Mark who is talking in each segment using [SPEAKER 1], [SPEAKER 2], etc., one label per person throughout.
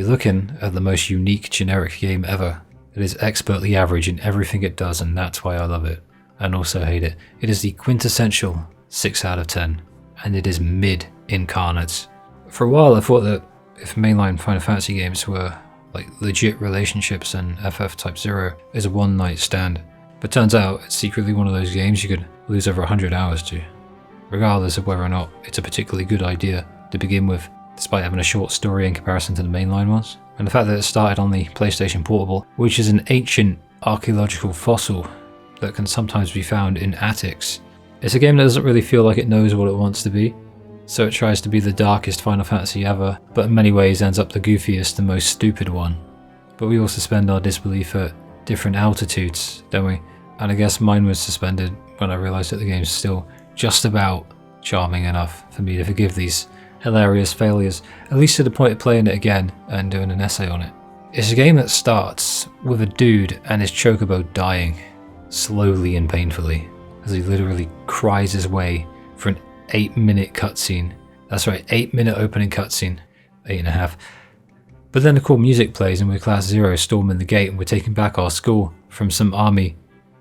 [SPEAKER 1] You're looking at the most unique generic game ever. It is expertly average in everything it does, and that's why I love it, and also hate it. It is the quintessential 6 out of 10, and it is mid incarnate. For a while I thought that if mainline Final Fantasy games were like legit relationships and FF Type-0 is a one night stand, but turns out it's secretly one of those games you could lose over 100 hours to, regardless of whether or not it's a particularly good idea to begin with, despite having a short story in comparison to the mainline ones. And the fact that it started on the PlayStation Portable, which is an ancient archaeological fossil that can sometimes be found in attics. It's a game that doesn't really feel like it knows what it wants to be, so it tries to be the darkest Final Fantasy ever, but in many ways ends up the goofiest and most stupid one. But we all suspend our disbelief at different altitudes, don't we? And I guess mine was suspended when I realised that the game's still just about charming enough for me to forgive these hilarious failures, at least to the point of playing it again and doing an essay on it. It's a game that starts with a dude and his chocobo dying, slowly and painfully, as he literally cries his way for an 8-minute cutscene. That's right, 8-minute opening cutscene, 8.5. But then the cool music plays and we're Class 0 storming the gate and we're taking back our school from some army.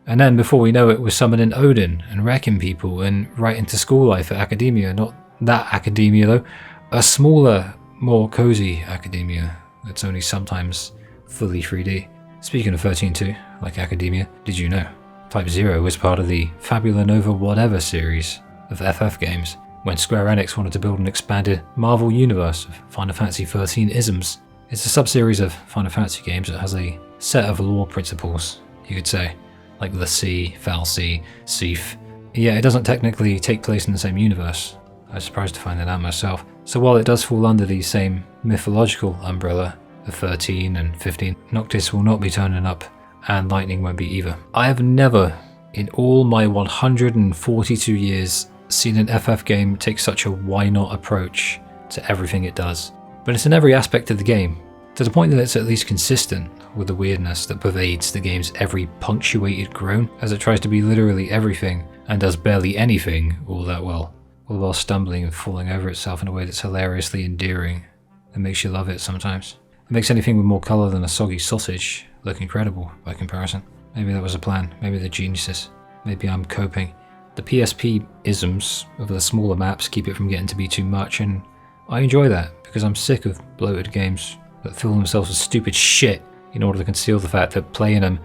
[SPEAKER 1] And then before we know it, we're summoning Odin and wrecking people and right into school life at academia. Not that academia though, a smaller, more cozy academia that's only sometimes fully 3D. Speaking of 13.2, like academia, did you know? Type-0 was part of the Fabula Nova Whatever series of FF games, when Square Enix wanted to build an expanded Marvel universe of Final Fantasy 13 isms. It's a sub-series of Final Fantasy games that has a set of lore principles, you could say, like the xiii, xiii. Yeah, it doesn't technically take place in the same universe. I was surprised to find that out myself. So while it does fall under the same mythological umbrella of 13 and 15, Noctis will not be turning up, and Lightning won't be either. I have never, in all my 142 years, seen an FF game take such a why not approach to everything it does. But it's in every aspect of the game, to the point that it's at least consistent with the weirdness that pervades the game's every punctuated groan, as it tries to be literally everything and does barely anything all that well, all while stumbling and falling over itself in a way that's hilariously endearing and makes you love it sometimes. It makes anything with more colour than a soggy sausage look incredible by comparison. Maybe that was a plan, maybe they're geniuses, maybe I'm coping. The PSP isms of the smaller maps keep it from getting to be too much, and I enjoy that because I'm sick of bloated games that fill themselves with stupid shit in order to conceal the fact that playing them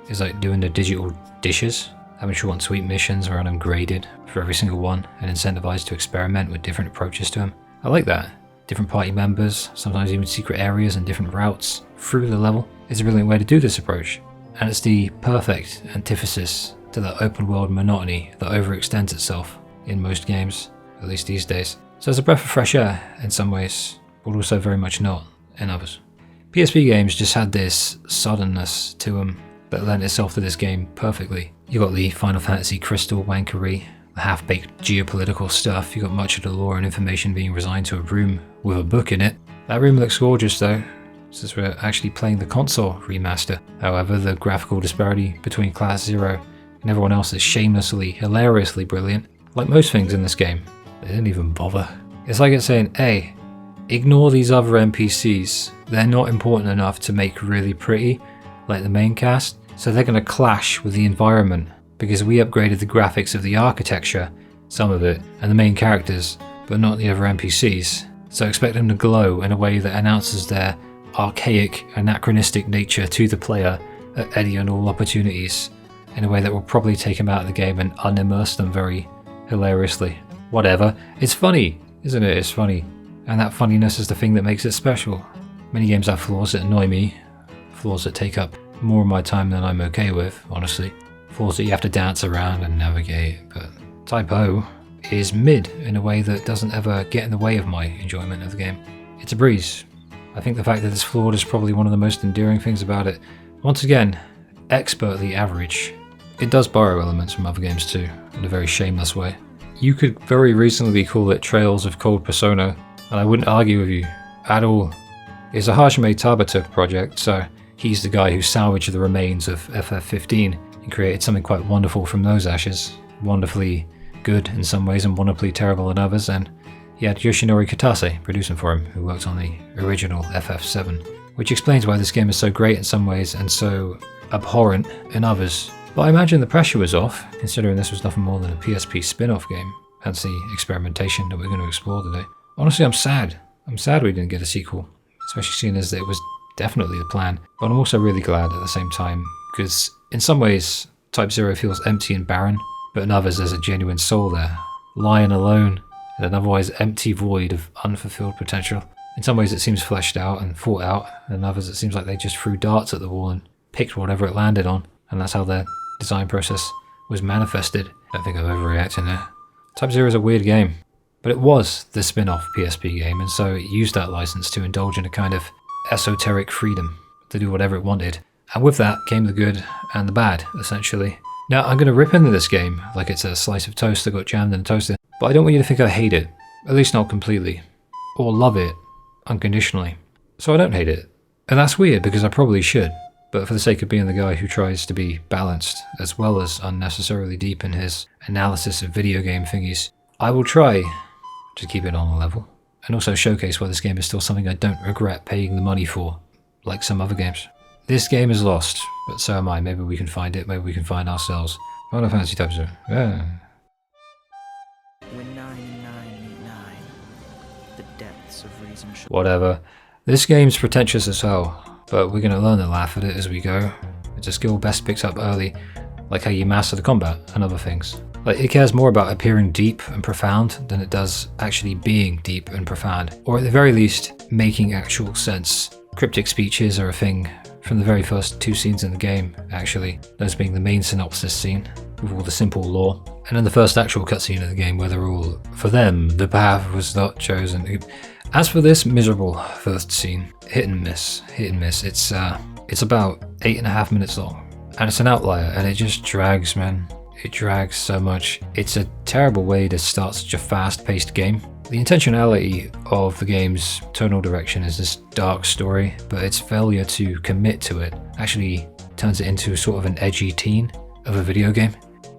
[SPEAKER 1] is like doing the digital dishes, having short and sweet missions where I'm graded for every single one and incentivized to experiment with different approaches to them. I like that. Different party members, sometimes even secret areas and different routes through the level is a brilliant way to do this approach. And it's the perfect antithesis to that open world monotony that overextends itself in most games, at least these days. So it's a breath of fresh air in some ways, but also very much not in others. PSP games just had this suddenness to them that lent itself to this game perfectly. You got the Final Fantasy crystal wankery, the half-baked geopolitical stuff, you got much of the lore and information being resigned to a room with a book in it. That room looks gorgeous though, since we're actually playing the console remaster. However, the graphical disparity between Class 0 and everyone else is shamelessly, hilariously brilliant. Like most things in this game, they didn't even bother. It's like it's saying, hey, ignore these other NPCs, they're not important enough to make really pretty, like the main cast, so they're going to clash with the environment, because we upgraded the graphics of the architecture, some of it, and the main characters, but not the other NPCs, so expect them to glow in a way that announces their archaic, anachronistic nature to the player at any and all opportunities, in a way that will probably take them out of the game and unimmerse them very hilariously. Whatever, it's funny, isn't it? It's funny, and that funniness is the thing that makes it special. Many games have flaws that annoy me, flaws that take up more of my time than I'm okay with, honestly. Flaws that you have to dance around and navigate, but Type-0 is mid in a way that doesn't ever get in the way of my enjoyment of the game. It's a breeze. I think the fact that it's flawed is probably one of the most endearing things about it. Once again, expertly average. It does borrow elements from other games too, in a very shameless way. You could very reasonably call it Trails of Cold Persona, and I wouldn't argue with you at all. It's a Hajime Tabata project, so he's the guy who salvaged the remains of FF15 and created something quite wonderful from those ashes. Wonderfully good in some ways and wonderfully terrible in others, and He had Yoshinori Katase producing for him, who worked on the original FF7, which explains why this game is so great in some ways and so abhorrent in others. But I imagine the pressure was off, considering this was nothing more than a PSP spin-off game, hence the experimentation that we're going to explore today. Honestly, I'm sad. I'm sad we didn't get a sequel, especially seeing as it was definitely the plan. But I'm also really glad at the same time, because in some ways, Type-0 feels empty and barren, but in others there's a genuine soul there, lying alone in an otherwise empty void of unfulfilled potential. In some ways it seems fleshed out and thought out, and in others it seems like they just threw darts at the wall and picked whatever it landed on, and that's how their design process was manifested. I don't think I'm overreacting there. Type-0 is a weird game, but it was the spin-off PSP game, and so it used that license to indulge in a kind of esoteric freedom to do whatever it wanted. And with that came the good and the bad, essentially. Now, I'm going to rip into this game like it's a slice of toast that got jammed in a toaster, but I don't want you to think I hate it, at least not completely, or love it unconditionally. So I don't hate it, and that's weird because I probably should, but for the sake of being the guy who tries to be balanced as well as unnecessarily deep in his analysis of video game thingies, I will try to keep it on a level, and also showcase why this game is still something I don't regret paying the money for, like some other games. This game is lost, but so am I. Maybe we can find it, maybe we can find ourselves. Final Fantasy Type-0. Yeah.
[SPEAKER 2] When 999, the depths of reason should...
[SPEAKER 1] Whatever. This game's pretentious as hell, but we're gonna learn to laugh at it as we go. It's a skill best picked up early, like how you master the combat and other things. Like, it cares more about appearing deep and profound than it does actually being deep and profound, or at the very least, making actual sense. Cryptic speeches are a thing from the very first 2 scenes in the game, actually, those being the main synopsis scene, with all the simple lore, and then the first actual cutscene of the game where they're all, for them, the path was not chosen. As for this miserable first scene, hit and miss. It's about 8.5 minutes long, and it's an outlier, and it just drags, man. It drags so much. It's a terrible way to start such a fast-paced game. The intentionality of the game's tonal direction is this dark story, but its failure to commit to it actually turns it into sort of an edgy teen of a video game.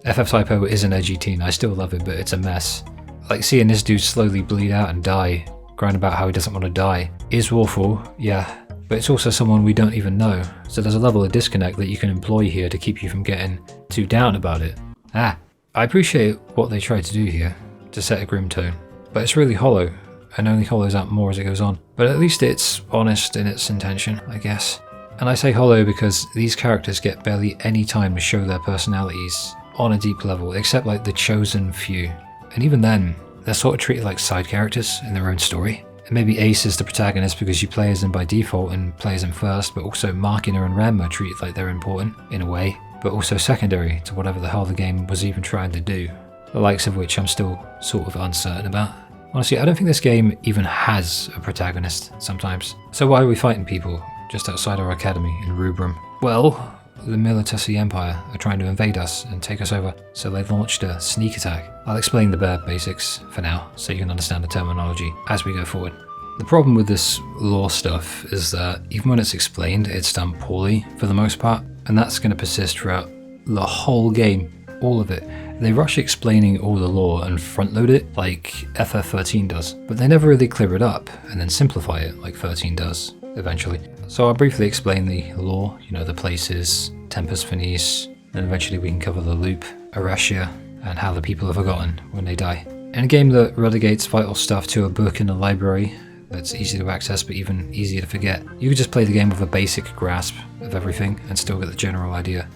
[SPEAKER 1] FF Type-0 is an edgy teen, I still love it, but it's a mess. Like, seeing this dude slowly bleed out and die, crying about how he doesn't want to die, is awful, yeah, but it's also someone we don't even know, so there's a level of disconnect that you can employ here to keep you from getting too down about it. I appreciate what they tried to do here, to set a grim tone, but it's really hollow, and only hollows out more as it goes on. But at least it's honest in its intention, I guess. And I say hollow because these characters get barely any time to show their personalities on a deep level, except like the chosen few. And even then, they're sort of treated like side characters in their own story. And maybe Ace is the protagonist because you play as him by default and play as him first, but also Markina and Rem are treated like they're important, in a way, but also secondary to whatever the hell the game was even trying to do, the likes of which I'm still sort of uncertain about. Honestly, I don't think this game even has a protagonist sometimes. So why are we fighting people just outside our academy in Rubrum? Well, the Militesi Empire are trying to invade us and take us over, so they've launched a sneak attack. I'll explain the bare basics for now, so you can understand the terminology as we go forward. The problem with this lore stuff is that even when it's explained, it's done poorly for the most part, and that's going to persist throughout the whole game, all of it. They rush explaining all the lore and front load it like FF13 does, but they never really clear it up and then simplify it like 13 does, eventually. So I'll briefly explain the lore, the places, Tempus Finis, and eventually we can cover the loop, arecia, and how the people are forgotten when they die. In a game that relegates vital stuff to a book in a library that's easy to access but even easier to forget, you could just play the game with a basic grasp of everything and still get the general idea.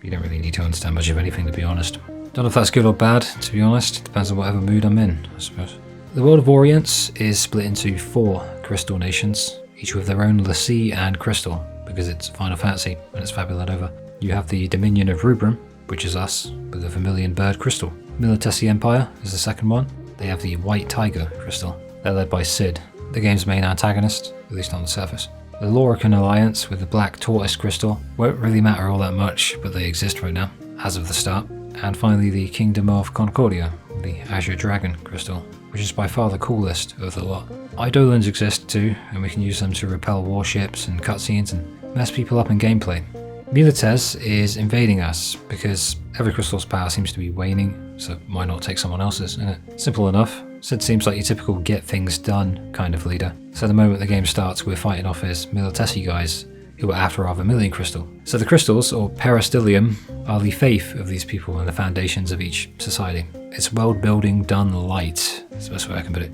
[SPEAKER 1] You don't really need to understand much of anything, to be honest. Don't know if that's good or bad, to be honest. Depends on whatever mood I'm in, I suppose. The world of Orients is split into 4 crystal nations, each with their own xiii and crystal, because it's Final Fantasy and it's fabulated over. You have the Dominion of Rubrum, which is us, with the vermilion bird crystal. Militesi Empire is the second one. They have the white tiger crystal. They're led by Cid, the game's main antagonist, at least on the surface. The Lorican Alliance with the black tortoise crystal won't really matter all that much, but they exist right now, as of the start. And finally the Kingdom of Concordia, the Azure Dragon crystal, which is by far the coolest of the lot. Eidolons exist too, and we can use them to repel warships and cutscenes and mess people up in gameplay. Milites is invading us because every crystal's power seems to be waning, so why not take someone else's, innit? Simple enough, Sid seems like your typical get things done kind of leader. So the moment the game starts, we're fighting off his militesi guys who are after our vermilion crystal. So the crystals, or peristyllium, are the faith of these people and the foundations of each society. It's world building done light, that's the best way I can put it.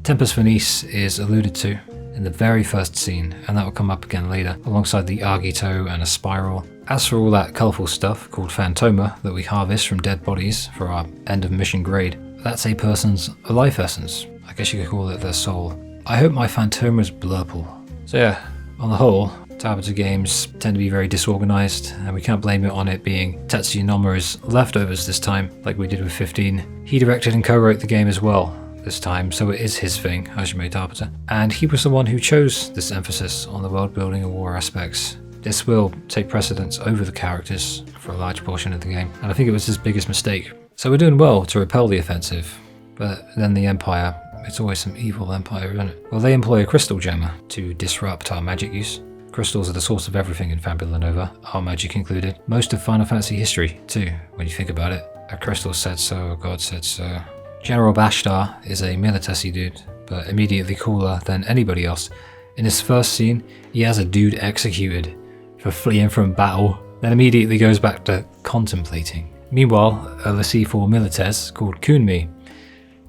[SPEAKER 1] Tempus Fenice is alluded to in the very first scene, and that will come up again later, alongside the Argito and a spiral. As for all that colourful stuff called Phantoma that we harvest from dead bodies for our end of mission grade, that's a person's life essence. I guess you could call it their soul. I hope my Phantoma's blurple. So yeah, on the whole, Type-0 games tend to be very disorganised, and we can't blame it on it being Tetsuya Nomura's leftovers this time, like we did with 15. He directed and co-wrote the game as well this time, so it is his thing, Hajime Type-0. And he was the one who chose this emphasis on the world building and war aspects. This will take precedence over the characters for a large portion of the game, and I think it was his biggest mistake. So we're doing well to repel the offensive, but then the Empire, it's always some evil Empire, isn't it? Well, they employ a crystal gemmer to disrupt our magic use. Crystals are the source of everything in Fabula Nova, our magic included. Most of Final Fantasy history, too, when you think about it. A crystal said so, a god said so. General Bashtar is a militesi dude, but immediately cooler than anybody else. In his first scene, he has a dude executed for fleeing from battle, then immediately goes back to contemplating. Meanwhile, a xiii milites called Kunmi,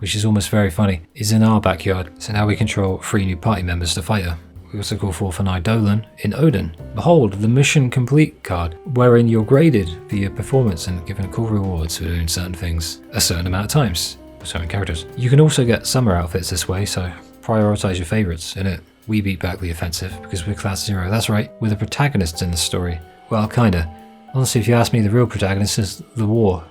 [SPEAKER 1] which is almost very funny, is in our backyard, so now we control 3 new party members to fight her. We also call forth an Eidolon in Odin. Behold, the Mission Complete card, wherein you're graded for your performance and given cool rewards for doing certain things a certain amount of times with certain characters. You can also get summer outfits this way, so prioritise your favourites, innit? We beat back the offensive because we're class 0. That's right, we're the protagonists in the story. Well, kinda. Honestly, if you ask me, the real protagonist is the war.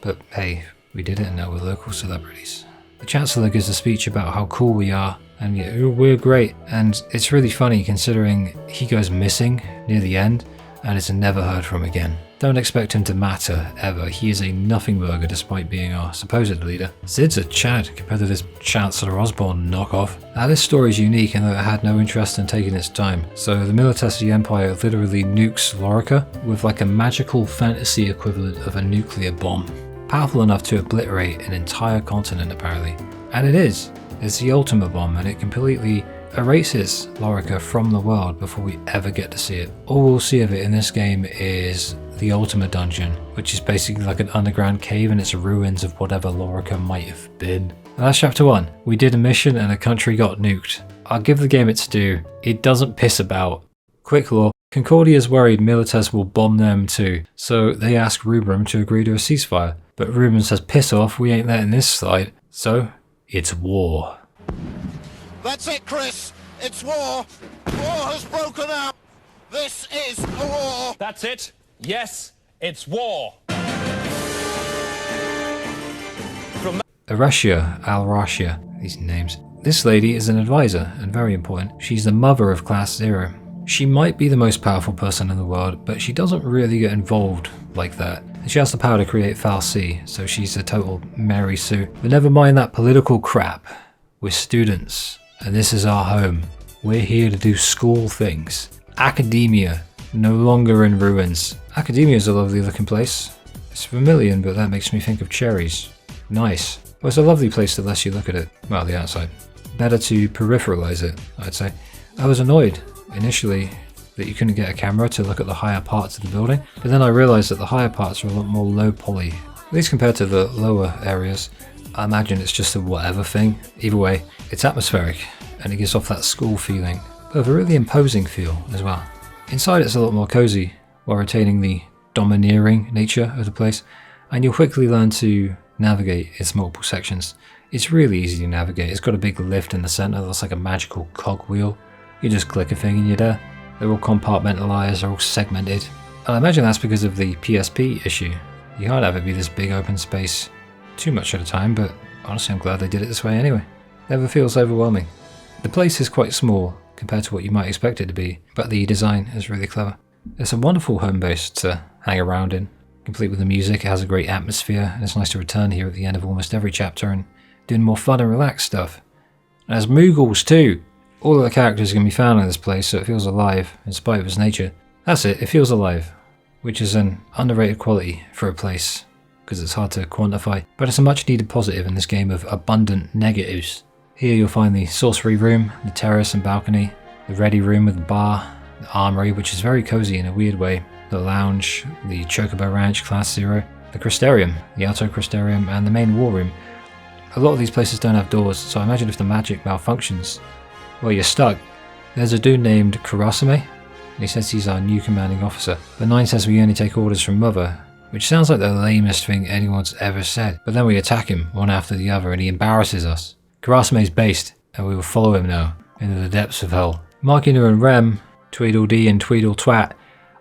[SPEAKER 1] But hey, we did it and now we're local celebrities. The Chancellor gives a speech about how cool we are, and yeah, we're great. And it's really funny considering he goes missing near the end and is never heard from again. Don't expect him to matter ever. He is a nothing burger despite being our supposed leader. Sid's a Chad compared to this Chancellor Osborne knockoff. Now this story is unique in that it had no interest in taking its time. So the Militesi Empire literally nukes Lorica with like a magical fantasy equivalent of a nuclear bomb. Powerful enough to obliterate an entire continent apparently. And it is. It's the ultimate bomb, and it completely erases Lorica from the world before we ever get to see it. All we'll see of it in this game is the Ultima Dungeon, which is basically like an underground cave and it's ruins of whatever Lorica might have been. And that's chapter 1. We did a mission and a country got nuked. I'll give the game its due. It doesn't piss about. Quick lore. Concordia's worried Milites will bomb them too, so they ask Rubrum to agree to a ceasefire. But Rubrum says, piss off, we ain't letting this slide. So, it's war.
[SPEAKER 3] That's it, Chris. It's war. War has broken out. This is a war.
[SPEAKER 4] That's it. Yes, it's war.
[SPEAKER 1] Arecia, Alracia, these names. This lady is an advisor, and very important. She's the mother of Class 0. She might be the most powerful person in the world, but she doesn't really get involved like that. And she has the power to create fal'Cie, so she's a total Mary Sue. But never mind that political crap. We're students, and this is our home. We're here to do school things. Academia, no longer in ruins. Academia is a lovely looking place. It's vermilion, but that makes me think of cherries. Nice. Well, it's a lovely place to less you look at it. Well, the outside. Better to peripheralize it, I'd say. I was annoyed initially that you couldn't get a camera to look at the higher parts of the building, but then I realised that the higher parts are a lot more low poly, at least compared to the lower areas. I imagine it's just a whatever thing. Either way, it's atmospheric, and it gives off that school feeling, but with a really imposing feel as well. Inside it's a lot more cosy, while retaining the domineering nature of the place, and you'll quickly learn to navigate its multiple sections. It's really easy to navigate. It's got a big lift in the centre that's like a magical cogwheel. You just click a thing and you're there. They're all compartmentalised, they're all segmented. And I imagine that's because of the PSP issue. You can't have it be this big open space too much at a time, but honestly I'm glad they did it this way anyway. Never feels overwhelming. The place is quite small compared to what you might expect it to be, but the design is really clever. It's a wonderful home base to hang around in, complete with the music. It has a great atmosphere, and it's nice to return here at the end of almost every chapter and doing more fun and relaxed stuff. And there's Moogles too! All of the characters can be found in this place, so it feels alive, in spite of its nature. That's it feels alive, which is an underrated quality for a place because it's hard to quantify, but it's a much needed positive in this game of abundant negatives. Here you'll find the sorcery room, the terrace and balcony, the ready room with the bar, the armory, which is very cozy in a weird way, the lounge, the Chocobo Ranch Class 0, the Crystarium, the Alto Crystarium, and the main war room. A lot of these places don't have doors, so I imagine if the magic malfunctions, well, you're stuck. There's a dude named Kurasame, and he says he's our new commanding officer, but 9 says we only take orders from Mother, which sounds like the lamest thing anyone's ever said, but then we attack him one after the other and he embarrasses us. Kurasame's based, and we will follow him now, into the depths of hell. Machina and Rem, Tweedledee and Tweedletwat,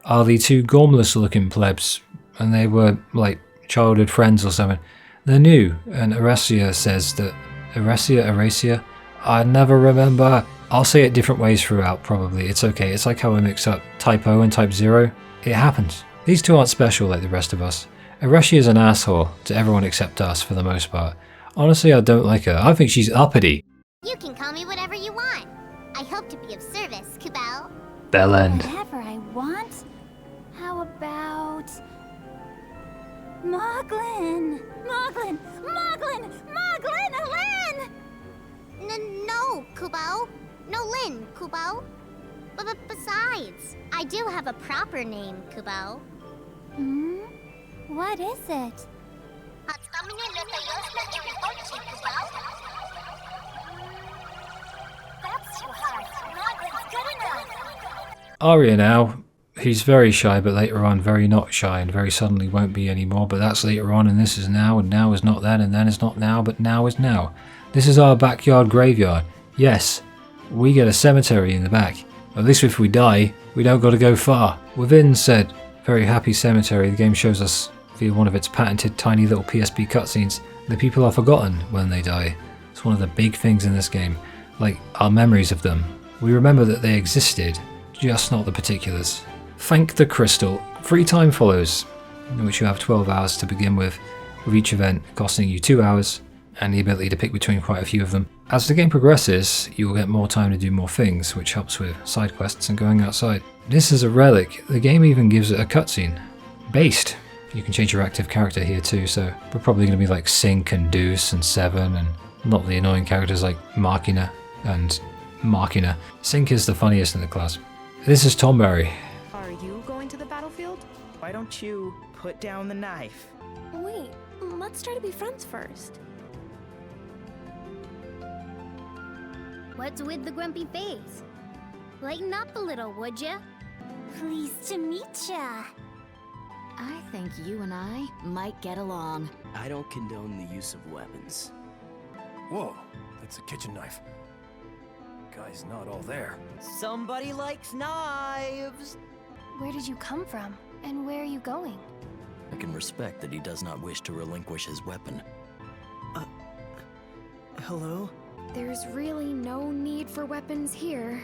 [SPEAKER 1] are the 2 gormless looking plebs, and they were like childhood friends or something. They're new, and arecia says that arecia, I never remember. I'll say it different ways throughout probably, it's okay, it's like how I mix up Type-0 and Type-0. It happens. These 2 aren't special like the rest of us. Arecia is an asshole to everyone except us for the most part. Honestly, I don't like her. I think she's uppity.
[SPEAKER 5] You can call me whatever you want. I hope to be of service, Kubel.
[SPEAKER 1] Bellend.
[SPEAKER 6] Whatever I want? How about... Moglin! Moglin! Moglin! Moglin! Lin!
[SPEAKER 5] No, Kubo. No Lin, Kubo. But besides, I do have a proper name, Kubo.
[SPEAKER 6] Hmm? What is it? That's too hard. Moglin's good enough.
[SPEAKER 1] Arya now, he's very shy, but later on very not shy, and very suddenly won't be anymore, but that's later on, and this is now, and now is not then, and then is not now, but now is now. This is our backyard graveyard. Yes, we get a cemetery in the back. At least if we die, we don't got to go far. Within said very happy cemetery, the game shows us, via one of its patented tiny little PSP cutscenes, that people are forgotten when they die. It's one of the big things in this game, like our memories of them. We remember that they existed, just not the particulars. Thank the Crystal. Free time follows, in which you have 12 hours to begin with each event costing you 2 hours, and the ability to pick between quite a few of them. As the game progresses, you will get more time to do more things, which helps with side quests and going outside. This is a relic. The game even gives it a cutscene. Based. You can change your active character here too, so we're probably going to be like Sync and Deuce and Seven, and not the annoying characters like Machina and Machina. Sync is the funniest in the class. This is Tomberry.
[SPEAKER 2] Are you going to the battlefield? Why don't you put down the knife?
[SPEAKER 7] Wait, let's try to be friends first.
[SPEAKER 5] What's with the grumpy face? Lighten up a little, would ya?
[SPEAKER 6] Pleased to meet ya.
[SPEAKER 8] I think you and I might get along.
[SPEAKER 9] I don't condone the use of weapons.
[SPEAKER 10] Whoa, that's a kitchen knife. Guy's not all there.
[SPEAKER 2] Somebody likes knives!
[SPEAKER 7] Where did you come from? And where are you going?
[SPEAKER 9] I can respect that he does not wish to relinquish his weapon.
[SPEAKER 2] Hello?
[SPEAKER 7] There's really no need for weapons here.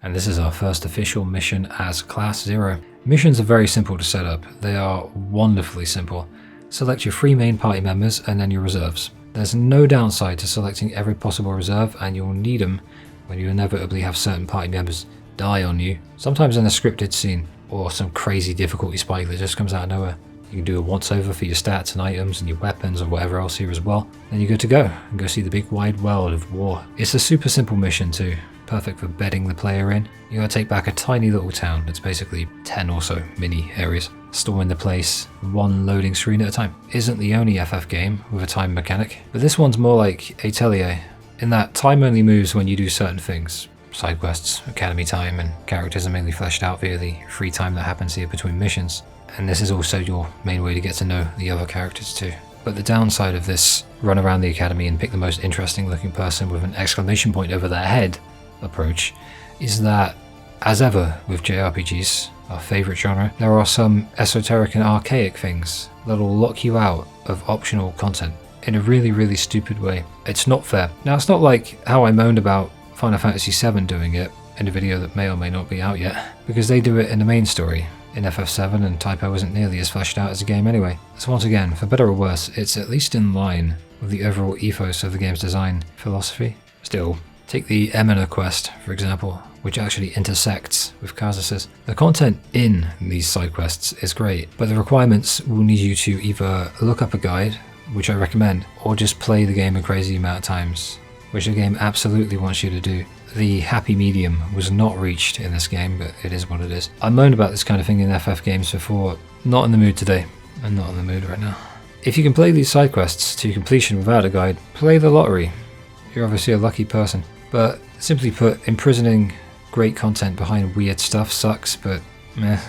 [SPEAKER 1] And this is our first official mission as Class 0. Missions are very simple to set up. They are wonderfully simple. Select your 3 main party members and then your reserves. There's no downside to selecting every possible reserve, and you'll need them when you inevitably have certain party members die on you. Sometimes in a scripted scene, or some crazy difficulty spike that just comes out of nowhere. You can do a once over for your stats and items and your weapons or whatever else here as well. Then you're good to go and go see the big wide world of war. It's a super simple mission too, perfect for bedding the player in. You gotta take back a tiny little town that's basically 10 or so mini areas, storming the place one loading screen at a time. Isn't the only FF game with a time mechanic, but this one's more like Atelier, in that time only moves when you do certain things. Side quests, academy time, and characters are mainly fleshed out via the free time that happens here between missions. And this is also your main way to get to know the other characters too. But the downside of this run around the academy and pick the most interesting looking person with an exclamation point over their head approach is that, as ever with JRPGs, our favourite genre, there are some esoteric and archaic things that'll lock you out of optional content in a really stupid way. It's not fair. Now, it's not like how I moaned about Final Fantasy VII doing it in a video that may or may not be out yet, because they do it in the main story. In FF7, and Type-0 isn't nearly as fleshed out as the game anyway. So once again, for better or worse, it's at least in line with the overall ethos of the game's design philosophy. Still, take the Emina quest, for example. which actually intersects with Kazas's. The content in these side quests is great, but the requirements will need you to either look up a guide, which I recommend, or just play the game a crazy amount of times, which the game absolutely wants you to do. The happy medium was not reached in this game, but it is what it is. I moaned about this kind of thing in FF games before. Not in the mood today. I'm not in the mood right now. If you can play these side quests to completion without a guide, play the lottery. You're obviously a lucky person. But simply put, imprisoning great content behind weird stuff sucks, but meh,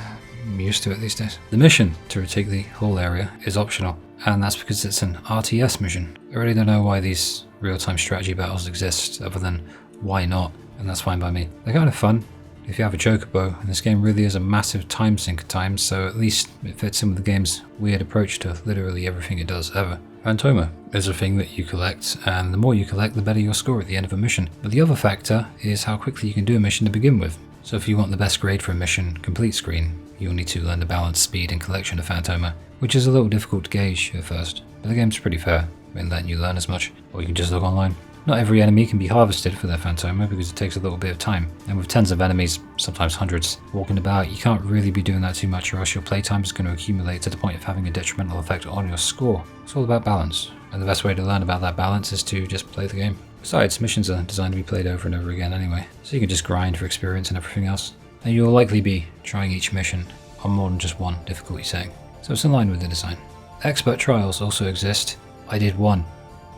[SPEAKER 1] I'm used to it these days. The mission to retake the whole area is optional, and that's because it's an RTS mission. I really don't know why these real-time strategy battles exist, other than why not, and that's fine by me. They're kind of fun if you have a chocobo, and this game really is a massive time sink at times, so at least it fits in with the game's weird approach to literally everything it does ever. Phantoma is a thing that you collect, and the more you collect, the better your score at the end of a mission. But the other factor is how quickly you can do a mission to begin with. So if you want the best grade for a mission complete screen, you'll need to learn to balance speed and collection of Phantoma, which is a little difficult to gauge at first, but the game's pretty fair in letting you learn as much, or you can just look online. Not every enemy can be harvested for their Phantoma because it takes a little bit of time, and with tens of enemies, sometimes hundreds, walking about, you can't really be doing that too much or else your playtime is going to accumulate to the point of having a detrimental effect on your score. It's all about balance, and the best way to learn about that balance is to just play the game. Besides, missions are designed to be played over and over again anyway, so you can just grind for experience and everything else. And you'll likely be trying each mission on more than just one difficulty setting, so it's in line with the design. Expert trials also exist. I did one.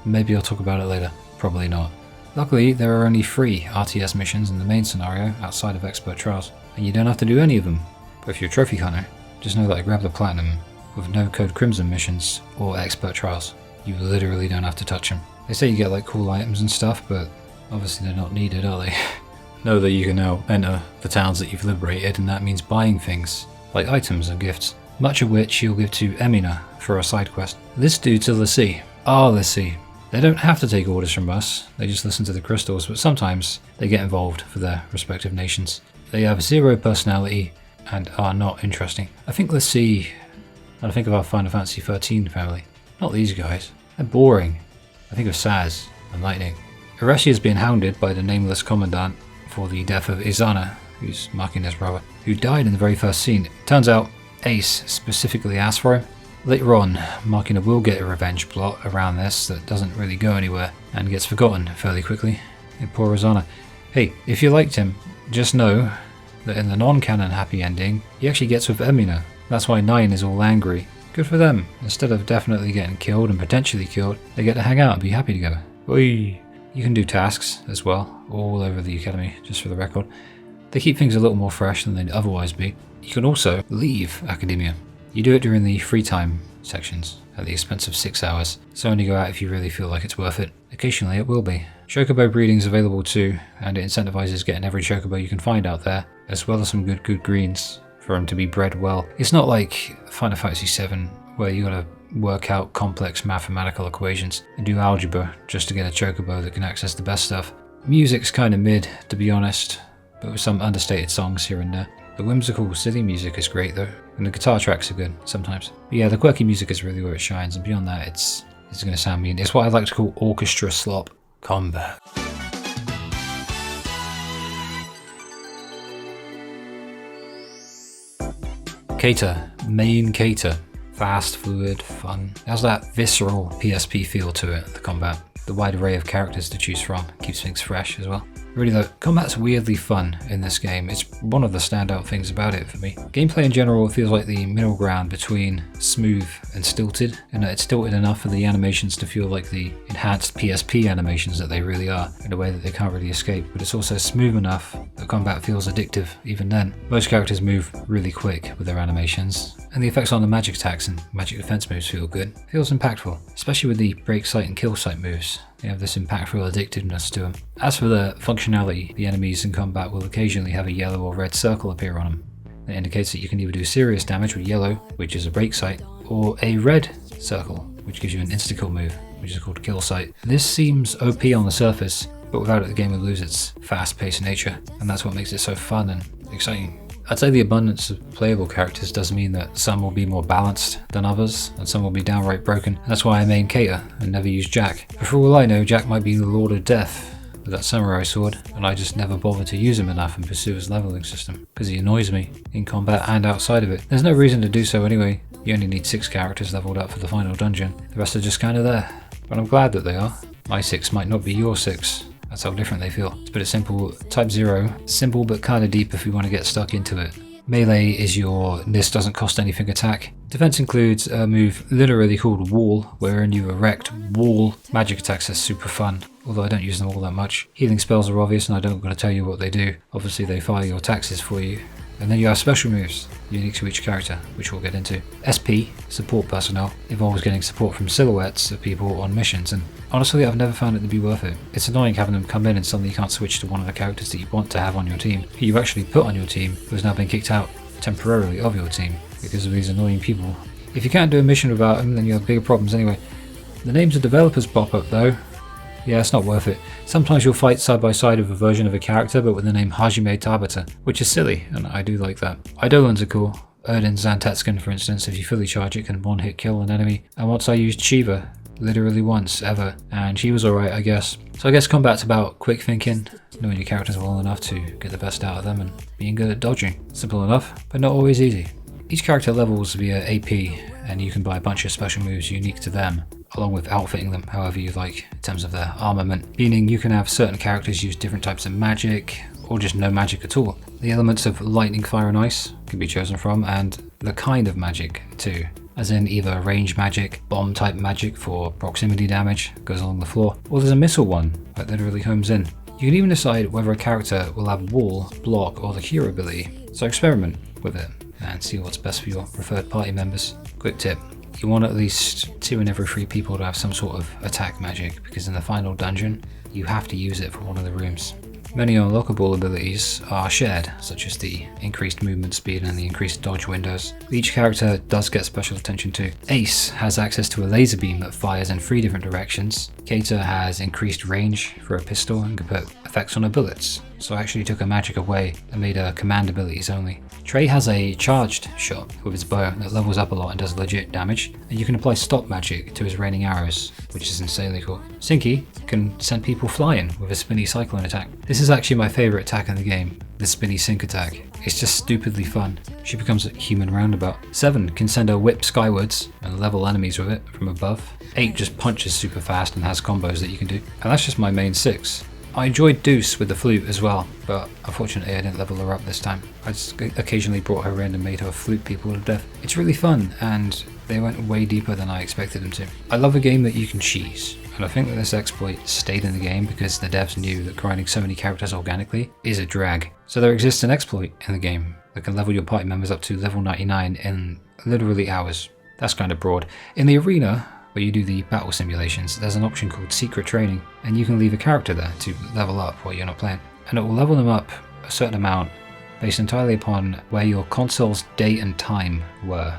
[SPEAKER 1] Maybe I'll talk about it later. Probably not. Luckily, there are only 3 RTS missions in the main scenario outside of expert trials, and you don't have to do any of them. But if you're a trophy hunter, just know that I grabbed the platinum with no Code Crimson missions or expert trials. You literally don't have to touch them. They say you get like cool items and stuff, but obviously they're not needed, are they? Know that you can now enter the towns that you've liberated, and that means buying things, like items and gifts, much of which you'll give to Emina for a side quest. This dude to xiii. xiii. They don't have to take orders from us, they just listen to the crystals, but sometimes they get involved for their respective nations. They have 0 personality and are not interesting. I think xiii, and I think of our Final Fantasy 13 family. Not these guys. They're boring. I think of Saz and Lightning. Arecia is being hounded by the nameless commandant for the death of Izana, who's marking his brother, who died in the very first scene. Turns out Ace specifically asked for him. Later on, Makina will get a revenge plot around this that doesn't really go anywhere and gets forgotten fairly quickly. Poor Izana. Hey, if you liked him, just know that in the non-canon happy ending, he actually gets with Emina. That's why 9 is all angry. Good for them. Instead of definitely getting killed and potentially killed, they get to hang out and be happy together. Oi! You can do tasks as well, all over the academy, just for the record. They keep things a little more fresh than they'd otherwise be. You can also leave academia. You do it during the free time sections, at the expense of 6 hours, so only go out if you really feel like it's worth it. Occasionally it will be. Chocobo breeding is available too, and it incentivizes getting every chocobo you can find out there, as well as some good greens for them to be bred well. It's not like Final Fantasy VII, where you gotta work out complex mathematical equations and do algebra just to get a chocobo that can access the best stuff. Music's kinda mid, to be honest, but with some understated songs here and there. The whimsical, silly music is great though, and the guitar tracks are good sometimes. But yeah, the quirky music is really where it shines, and beyond that, it's going to sound mean. It's what I like to call orchestra slop combat. Cater, main cater, fast, fluid, fun. It has that visceral PSP feel to it, the combat. The wide array of characters to choose from keeps things fresh as well. Really though, combat's weirdly fun in this game. It's one of the standout things about it for me. Gameplay in general feels like the middle ground between smooth and stilted, and it's stilted enough for the animations to feel like the enhanced PSP animations that they really are, in a way that they can't really escape, but it's also smooth enough that combat feels addictive even then. Most characters move really quick with their animations, and the effects on the magic attacks and magic defense moves feel good. Feels impactful, especially with the break sight and kill sight moves. They have this impactful addictiveness to them. As for the functionality, the enemies in combat will occasionally have a yellow or red circle appear on them. That indicates that you can either do serious damage with yellow, which is a break sight, or a red circle, which gives you an insta-kill move, which is called kill sight. This seems OP on the surface, but without it the game would lose its fast-paced nature, and that's what makes it so fun and exciting. I'd say the abundance of playable characters does mean that some will be more balanced than others, and some will be downright broken, and that's why I main Cater and never use Jack. But for all I know, Jack might be the Lord of Death, with that samurai sword, and I just never bothered to use him enough and pursue his leveling system, because he annoys me in combat and outside of it. There's no reason to do so anyway. You only need 6 characters leveled up for the final dungeon. The rest are just kind of there. But I'm glad that they are. My 6 might not be your 6. That's how different they feel. To put it simple, Type-0, simple but kinda deep if we want to get stuck into it. Melee is your this doesn't cost anything attack. Defense includes a move literally called wall, wherein you erect wall magic attacks. Are super fun, although I don't use them all that much. Healing spells are obvious and I don't gotta tell you what they do. Obviously they fire your taxes for you. And then you have special moves, unique to each character, which we'll get into. SP, support personnel, involves getting support from silhouettes of people on missions, and honestly I've never found it to be worth it. It's annoying having them come in and suddenly you can't switch to one of the characters that you want to have on your team, who you actually put on your team, who has now been kicked out temporarily of your team because of these annoying people. If you can't do a mission without them, then you have bigger problems anyway. The names of developers pop up though. Yeah, it's not worth it. Sometimes you'll fight side by side with a version of a character but with the name Hajime Tabata, which is silly, and I do like that. Eidolons are cool. Erdin Zantetsuken, for instance, if you fully charge it, can one-hit kill an enemy. And once I used Shiva, literally once, ever, and she was alright, I guess. So I guess combat's about quick thinking, knowing your characters well enough to get the best out of them, and being good at dodging. Simple enough, but not always easy. Each character levels via AP, and you can buy a bunch of special moves unique to them, along with outfitting them however you like in terms of their armament, meaning you can have certain characters use different types of magic, or just no magic at all. The elements of lightning, fire and ice can be chosen from, and the kind of magic too, as in either range magic, bomb type magic for proximity damage, goes along the floor, or there's a missile one that literally homes in. You can even decide whether a character will have wall, block or the cure ability, so experiment with it and see what's best for your preferred party members. Quick tip. You want at least 2 in every 3 people to have some sort of attack magic, because in the final dungeon, you have to use it for one of the rooms. Many unlockable abilities are shared, such as the increased movement speed and the increased dodge windows. Each character does get special attention too. Ace has access to a laser beam that fires in 3 different directions. Keita has increased range for a pistol and can put effects on her bullets, so I actually took a magic away and made her command abilities only. Trey has a charged shot with his bow that levels up a lot and does legit damage, and you can apply stop magic to his raining arrows, which is insanely cool. Sinky can send people flying with a spinny cyclone attack. This is actually my favourite attack in the game, the spinny sync attack. It's just stupidly fun. She becomes a human roundabout. 7 can send a whip skywards and level enemies with it from above. 8 just punches super fast and has combos that you can do. And that's just my main 6. I enjoyed Deuce with the flute as well, but unfortunately I didn't level her up this time. I just occasionally brought her in and made her flute people to death. It's really fun, and they went way deeper than I expected them to. I love a game that you can cheese, and I think that this exploit stayed in the game because the devs knew that grinding so many characters organically is a drag. So there exists an exploit in the game that can level your party members up to level 99 in literally hours. That's kind of broad. In the arena, where you do the battle simulations, there's an option called secret training, and you can leave a character there to level up while you're not playing. And it will level them up a certain amount based entirely upon where your console's date and time were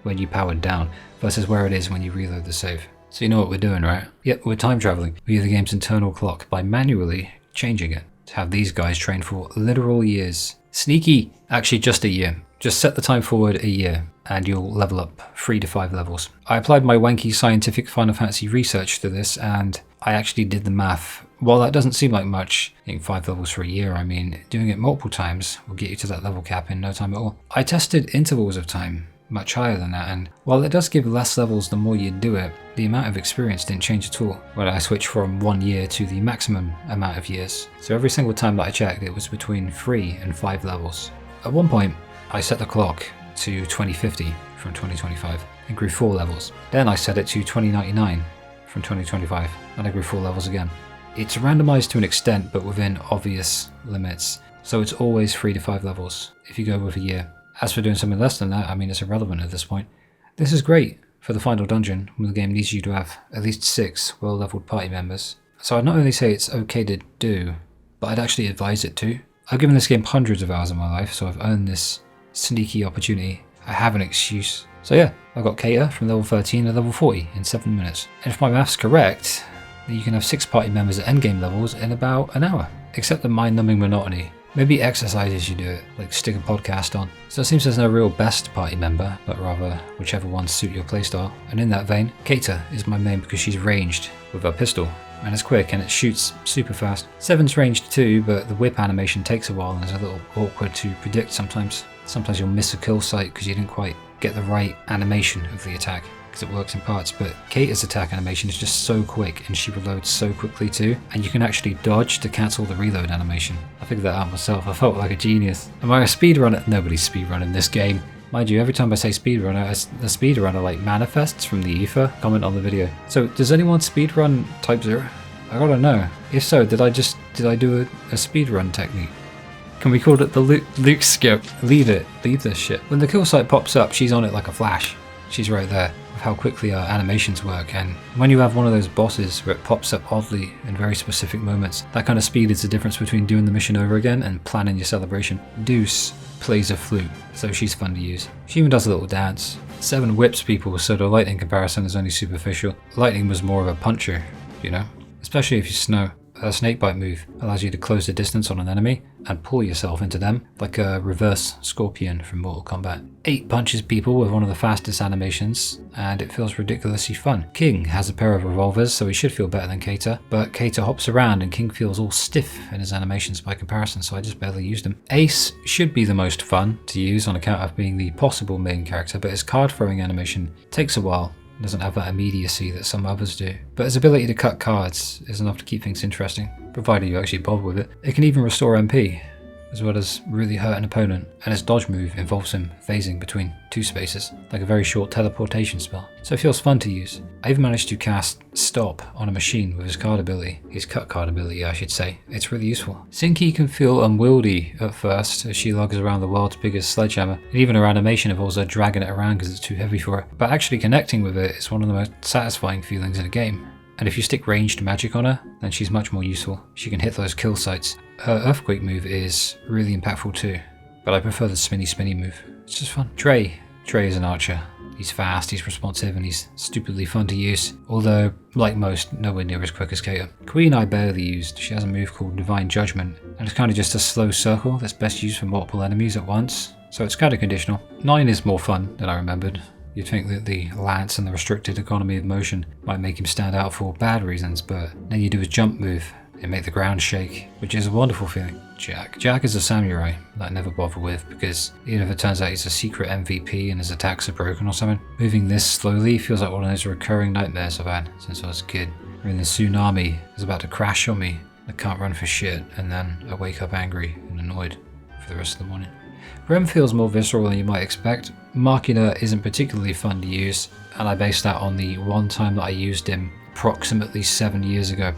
[SPEAKER 1] when you powered down versus where it is when you reload the save. So you know what we're doing, right? Yep, we're time traveling via the game's internal clock by manually changing it to have these guys train for literal years. Sneaky! Actually just a year. Just set the time forward a year and you'll level up 3 to 5 levels. I applied my wanky scientific Final Fantasy research to this, and I actually did the math. While that doesn't seem like much, I think 5 levels for a year, I mean, doing it multiple times will get you to that level cap in no time at all. I tested intervals of time much higher than that, and while it does give less levels the more you do it, the amount of experience didn't change at all when I switched from 1 year to the maximum amount of years. So every single time that I checked, it was between 3 and 5 levels. At one point, I set the clock to 2050 from 2025 and grew 4 levels. Then I set it to 2099 from 2025 and I grew 4 levels again. It's randomized to an extent but within obvious limits, so it's always 3 to 5 levels if you go with a year. As for doing something less than that, I mean, it's irrelevant at this point. This is great for the final dungeon when the game needs you to have at least 6 well-leveled party members. So I'd not only say it's okay to do, but I'd actually advise it too. I've given this game hundreds of hours of my life, so I've earned this sneaky opportunity. I have an excuse. So yeah, I got Keita from level 13 to level 40 in 7 minutes. And if my math's correct, then you can have 6 party members at endgame levels in about an hour. Except the mind-numbing monotony. Maybe exercises you do it, like stick a podcast on. So it seems there's no real best party member, but rather whichever ones suit your playstyle. And in that vein, Keita is my main because she's ranged with her pistol, and it's quick and it shoots super fast. 7's ranged too, but the whip animation takes a while and is a little awkward to predict sometimes. Sometimes you'll miss a kill sight because you didn't quite get the right animation of the attack, because it works in parts. But Kate's attack animation is just so quick and she reloads so quickly too, and you can actually dodge to cancel the reload animation. I figured that out myself. I felt like a genius. Am I a speedrunner? Nobody's speedrunning this game. Mind you, every time I say speedrunner, a speedrunner like manifests from the ether. Comment on the video. So, does anyone speedrun Type-0? I gotta know. If so, did I do a speedrun technique? Can we call it the Luke skip? Leave this shit. When the kill site pops up, she's on it like a flash. She's right there with how quickly our animations work, and when you have one of those bosses where it pops up oddly in very specific moments, that kind of speed is the difference between doing the mission over again and planning your celebration. Deuce plays a flute, so she's fun to use. She even does a little dance. 7 whips people, so the lightning comparison is only superficial. Lightning was more of a puncher, you know? Especially if you snow. Her snakebite move allows you to close the distance on an enemy and pull yourself into them, like a reverse scorpion from Mortal Kombat. 8 punches people with one of the fastest animations, and it feels ridiculously fun. King has a pair of revolvers, so he should feel better than Kater, but Kater hops around and King feels all stiff in his animations by comparison, so I just barely used him. Ace should be the most fun to use on account of being the possible main character, but his card throwing animation takes a while. Doesn't have that immediacy that some others do. But his ability to cut cards is enough to keep things interesting, provided you actually bother with it. It can even restore MP, as well as really hurt an opponent, and his dodge move involves him phasing between 2 spaces, like a very short teleportation spell. So it feels fun to use. I even managed to cast Stop on a machine with his card ability, his cut card ability I should say. It's really useful. Sinky can feel unwieldy at first as she lugs around the world's biggest sledgehammer, and even her animation involves her dragging it around because it's too heavy for her. But actually connecting with it is one of the most satisfying feelings in a game. And if you stick ranged magic on her, then she's much more useful. She can hit those kill sites. Her earthquake move is really impactful too, but I prefer the spinny move. It's just fun. Trey is an archer. He's fast, he's responsive, and he's stupidly fun to use, although, like most, nowhere near as quick as Kater. Queen I barely used. She has a move called Divine Judgment, and it's kind of just a slow circle that's best used for multiple enemies at once, so it's kind of conditional. 9 is more fun than I remembered. You'd think that the lance and the restricted economy of motion might make him stand out for bad reasons, but then you do his jump move and make the ground shake, which is a wonderful feeling. Jack is a samurai that I never bother with, because even if it turns out he's a secret MVP and his attacks are broken or something, moving this slowly feels like one of those recurring nightmares I've had since I was a kid. When the tsunami is about to crash on me, I can't run for shit, and then I wake up angry and annoyed for the rest of the morning. Rem feels more visceral than you might expect. Markina isn't particularly fun to use, and I based that on the one time that I used him approximately 7 years ago.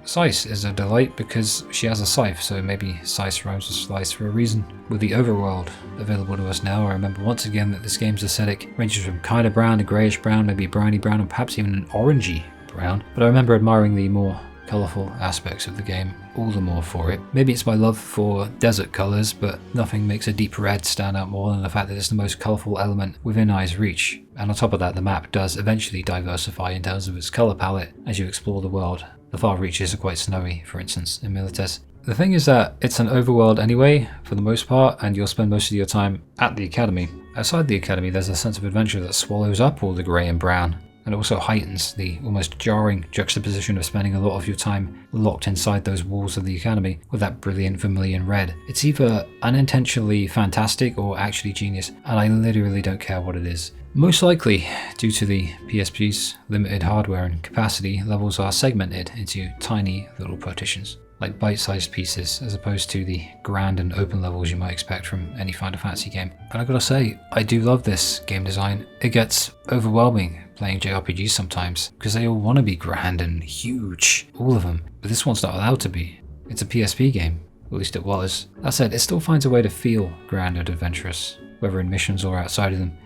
[SPEAKER 1] Slice is a delight because she has a scythe, so maybe Slice rhymes with slice for a reason. With the overworld available to us now, I remember once again that this game's aesthetic ranges from kinda brown to greyish brown, maybe browny brown, and perhaps even an orangey brown. But I remember admiring the more colourful aspects of the game all the more for it. Maybe it's my love for desert colours, but nothing makes a deep red stand out more than the fact that it's the most colourful element within eye's reach. And on top of that, the map does eventually diversify in terms of its colour palette as you explore the world. The far reaches are quite snowy, for instance, in Milites. The thing is that it's an overworld anyway, for the most part, and you'll spend most of your time at the academy. Outside the academy, there's a sense of adventure that swallows up all the grey and brown, and also heightens the almost jarring juxtaposition of spending a lot of your time locked inside those walls of the academy with that brilliant vermilion red. It's either unintentionally fantastic or actually genius, and I literally don't care what it is. Most likely, due to the PSP's limited hardware and capacity, levels are segmented into tiny little partitions, like bite-sized pieces, as opposed to the grand and open levels you might expect from any Final Fantasy game. And I gotta say, I do love this game design. It gets overwhelming playing JRPGs sometimes, because they all want to be grand and huge, all of them, but this one's not allowed to be. It's a PSP game, at least it was. That said, it still finds a way to feel grand and adventurous, whether in missions or outside of them,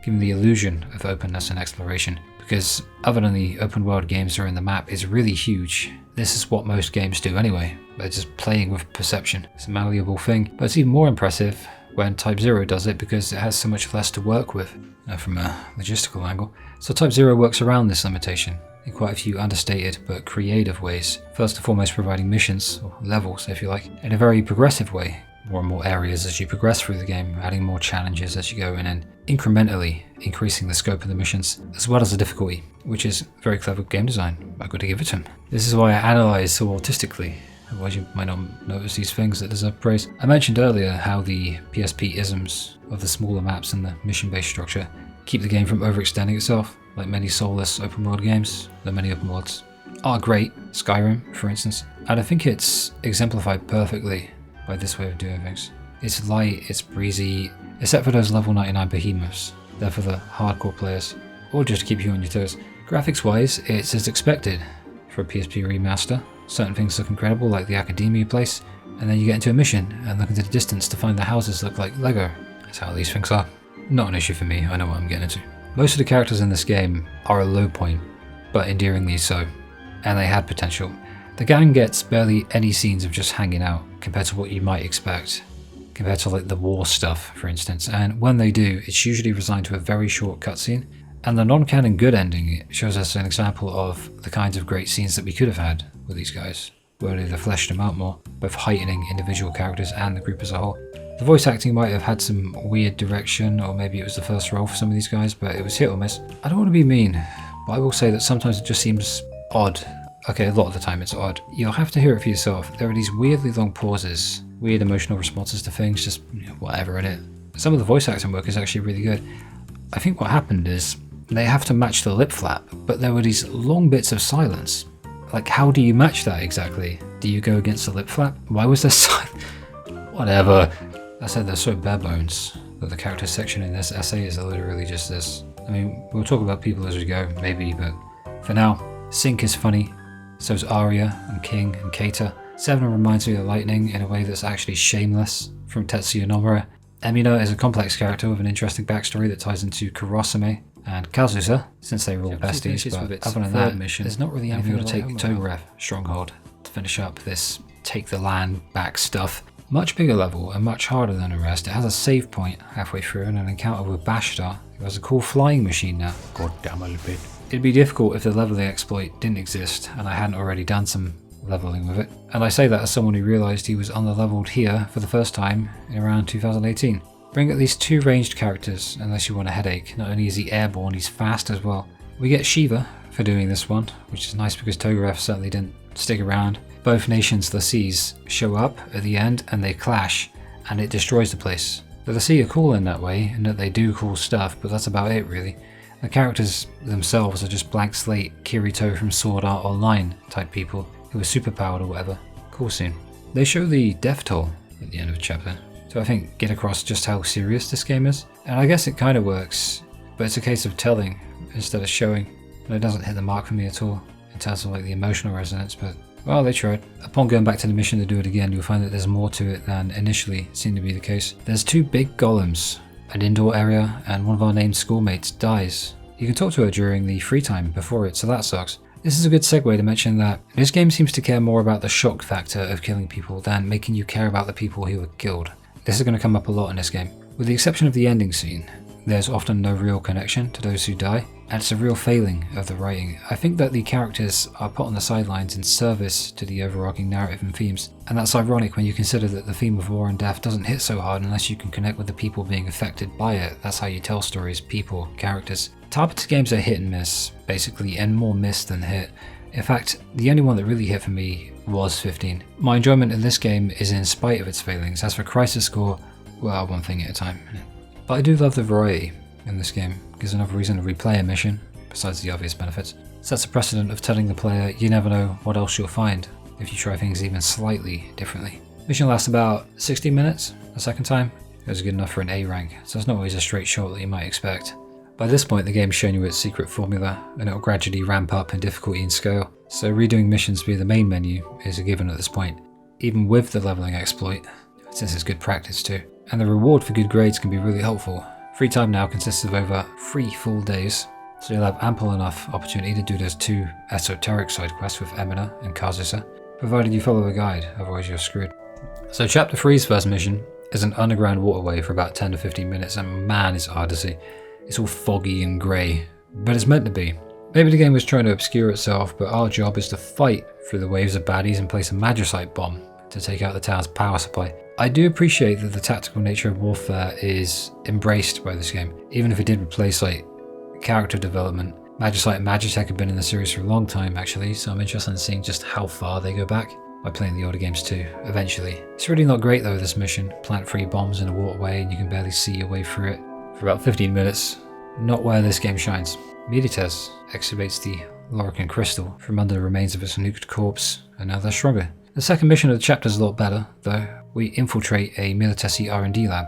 [SPEAKER 1] giving the illusion of openness and exploration, because other than the open world games wherein the map is really huge, this is what most games do anyway. They're just playing with perception. It's a malleable thing, but it's even more impressive when Type-0 does it because it has so much less to work with from a logistical angle. So Type-0 works around this limitation in quite a few understated but creative ways. First and foremost, providing missions, or levels if you like, in a very progressive way. More and more areas as you progress through the game, adding more challenges as you go, and then incrementally increasing the scope of the missions, as well as the difficulty, which is very clever game design. I've got to give it to him. This is why I analyse so autistically, otherwise you might not notice these things that deserve praise. I mentioned earlier how the PSP isms of the smaller maps and the mission-based structure keep the game from overextending itself, like many soulless open world games, though many open worlds are great, Skyrim for instance, and I think it's exemplified perfectly by this way of doing things. It's light, it's breezy, except for those level 99 behemoths. They're for the hardcore players, or just to keep you on your toes. Graphics wise, it's as expected for a PSP remaster. Certain things look incredible, like the academia place, and then you get into a mission and look into the distance to find the houses look like Lego. That's how these things are. Not an issue for me, I know what I'm getting into. Most of the characters in this game are a low point, but endearingly so, and they had potential. The gang gets barely any scenes of just hanging out compared to what you might expect, compared to like the war stuff for instance, and when they do, it's usually resigned to a very short cutscene, and the non-canon good ending shows us an example of the kinds of great scenes that we could have had with these guys, where they'd have fleshed them out more, both heightening individual characters and the group as a whole. The voice acting might have had some weird direction, or maybe it was the first role for some of these guys, but it was hit or miss. I don't want to be mean, but I will say that sometimes it just seems odd. Okay, a lot of the time it's odd. You'll have to hear it for yourself. There are these weirdly long pauses, weird emotional responses to things, just whatever in it. Some of the voice acting work is actually really good. I think what happened is they have to match the lip flap, but there were these long bits of silence. Like, how do you match that exactly? Do you go against the lip flap? Why was there silence? Whatever. I said they're so bare bones that the character section in this essay is literally just this. I mean, we'll talk about people as we go, maybe, but for now, Sync is funny, so's Aria and King and Keita. Seven reminds me of Lightning in a way that's actually shameless from Tetsuya Nomura. Emina is a complex character with an interesting backstory that ties into Kurosame and Kazusa, since they were all besties, but other than that, there's not really anything to take Togoref Stronghold to finish up this take the land back stuff. Much bigger level and much harder than the rest. It has a save point halfway through and an encounter with Bashtar, who has a cool flying machine now. God damn it. It'd be difficult if the leveling exploit didn't exist and I hadn't already done some leveling with it. And I say that as someone who realised he was underleveled here for the first time in around 2018. Bring at least 2 ranged characters unless you want a headache. Not only is he airborne, he's fast as well. We get Shiva for doing this one, which is nice because Togoref certainly didn't stick around. Both nations, the Xiis, show up at the end and they clash, and it destroys the place. The Xiii are cool in that way, in that they do cool stuff, but that's about it really. The characters themselves are just blank slate Kirito from Sword Art Online type people who are superpowered or whatever. Cool scene. They show the death toll at the end of the chapter, to I think get across just how serious this game is. And I guess it kind of works, but it's a case of telling instead of showing, and it doesn't hit the mark for me at all in terms of like the emotional resonance, but well, they tried. Upon going back to the mission to do it again, you'll find that there's more to it than initially seemed to be the case. There's 2 big golems, an indoor area, and one of our named schoolmates dies. You can talk to her during the free time before it, so that sucks. This is a good segue to mention that this game seems to care more about the shock factor of killing people than making you care about the people who were killed. This is going to come up a lot in this game. With the exception of the ending scene, there's often no real connection to those who die, and it's a real failing of the writing. I think that the characters are put on the sidelines in service to the overarching narrative and themes, and that's ironic when you consider that the theme of war and death doesn't hit so hard unless you can connect with the people being affected by it. That's how you tell stories, people, characters. Targeted games are hit and miss, basically, and more miss than hit. In fact, the only one that really hit for me was 15. My enjoyment in this game is in spite of its failings. As for Crisis Score, well, one thing at a time. But I do love the variety in this game. Gives another reason to replay a mission, besides the obvious benefits. Sets a precedent of telling the player you never know what else you'll find if you try things even slightly differently. Mission lasts about 60 minutes a second time. It was good enough for an A rank, so it's not always a straight shot that you might expect. By this point the game's shown you its secret formula, and it'll gradually ramp up in difficulty and scale, so redoing missions via the main menu is a given at this point, even with the leveling exploit, since it's good practice too. And the reward for good grades can be really helpful. Free time now consists of over 3 full days, so you'll have ample enough opportunity to do those 2 esoteric side quests with Emina and Kazusa, provided you follow the guide, otherwise you're screwed. So chapter 3's first mission is an underground waterway for about 10 to 15 minutes, and man, it's hard to see. It's all foggy and grey, but it's meant to be. Maybe the game was trying to obscure itself, but our job is to fight through the waves of baddies and place a magicite bomb to take out the town's power supply. I do appreciate that the tactical nature of warfare is embraced by this game, even if it did replace like character development. Magicite and Magitech have been in the series for a long time actually, so I'm interested in seeing just how far they go back by playing the older games too, eventually. It's really not great though, this mission. Plant 3 bombs in a waterway and you can barely see your way through it for about 15 minutes. Not where this game shines. Milites excavates the Lorican crystal from under the remains of its nuked corpse, and now they're stronger. The second mission of the chapter is a lot better, though. We infiltrate a Militesi R&D lab,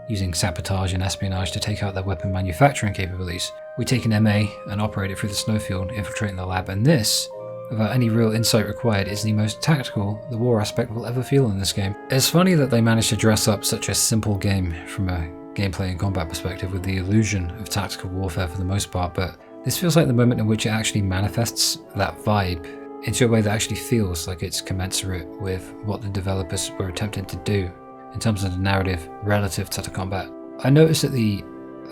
[SPEAKER 1] using sabotage and espionage to take out their weapon manufacturing capabilities. We take an MA and operate it through the snowfield, infiltrating the lab, and this, without any real insight required, is the most tactical the war aspect will ever feel in this game. It's funny that they managed to dress up such a simple game from a gameplay and combat perspective with the illusion of tactical warfare for the most part, but this feels like the moment in which it actually manifests that vibe into a way that actually feels like it's commensurate with what the developers were attempting to do in terms of the narrative relative to the combat. I noticed that the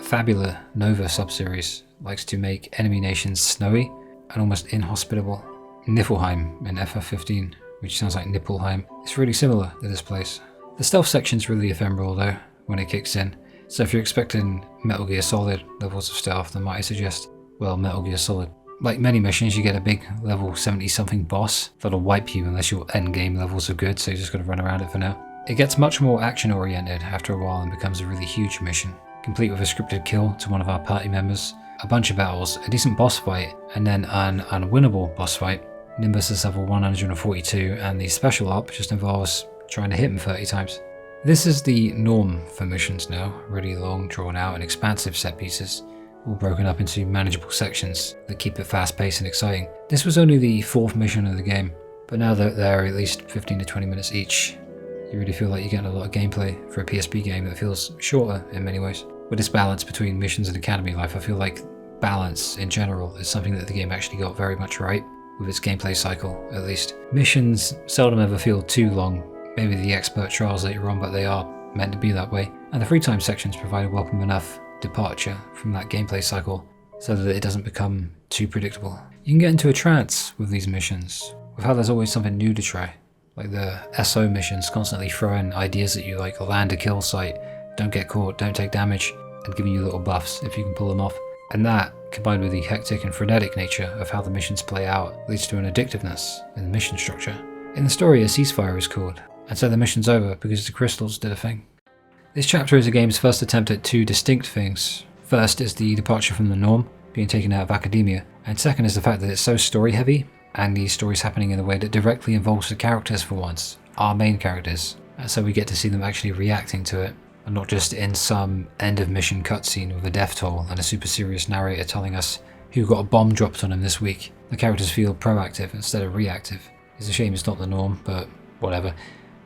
[SPEAKER 1] Fabula Nova subseries likes to make enemy nations snowy and almost inhospitable. Niflheim in FF15, which sounds like Nippelheim, is really similar to this place. The stealth section's really ephemeral though when it kicks in, so if you're expecting Metal Gear Solid levels of stealth, then might I suggest, well, Metal Gear Solid. Like many missions, you get a big level 70 something boss that'll wipe you unless your endgame levels are good, so you just gotta run around it for now. It gets much more action oriented after a while and becomes a really huge mission, complete with a scripted kill to one of our party members, a bunch of battles, a decent boss fight, and then an unwinnable boss fight. Nimbus is level 142 and the special op just involves trying to hit him 30 times. This is the norm for missions now, really long, drawn out and expansive set pieces, all broken up into manageable sections that keep it fast paced and exciting. This was only the 4th mission of the game, but now that they're at least 15 to 20 minutes each, you really feel like you're getting a lot of gameplay for a PSP game that feels shorter in many ways. With this balance between missions and academy life, I feel like balance in general is something that the game actually got very much right, with its gameplay cycle at least. Missions seldom ever feel too long, maybe the expert trials later on, but they are meant to be that way. And the free time sections provide a welcome enough departure from that gameplay cycle so that it doesn't become too predictable. You can get into a trance with these missions, with how there's always something new to try. Like the SO missions constantly throw in ideas at you like land a kill site, don't get caught, don't take damage, and giving you little buffs if you can pull them off. And that, combined with the hectic and frenetic nature of how the missions play out, leads to an addictiveness in the mission structure. In the story, a ceasefire is called, and so the mission's over because the crystals did a thing. This chapter is the game's first attempt at 2 distinct things. First is the departure from the norm, being taken out of academia, and second is the fact that it's so story heavy, and the story's happening in a way that directly involves the characters for once, our main characters, and so we get to see them actually reacting to it, and not just in some end of mission cutscene with a death toll and a super serious narrator telling us who got a bomb dropped on him this week. The characters feel proactive instead of reactive. It's a shame it's not the norm, but whatever.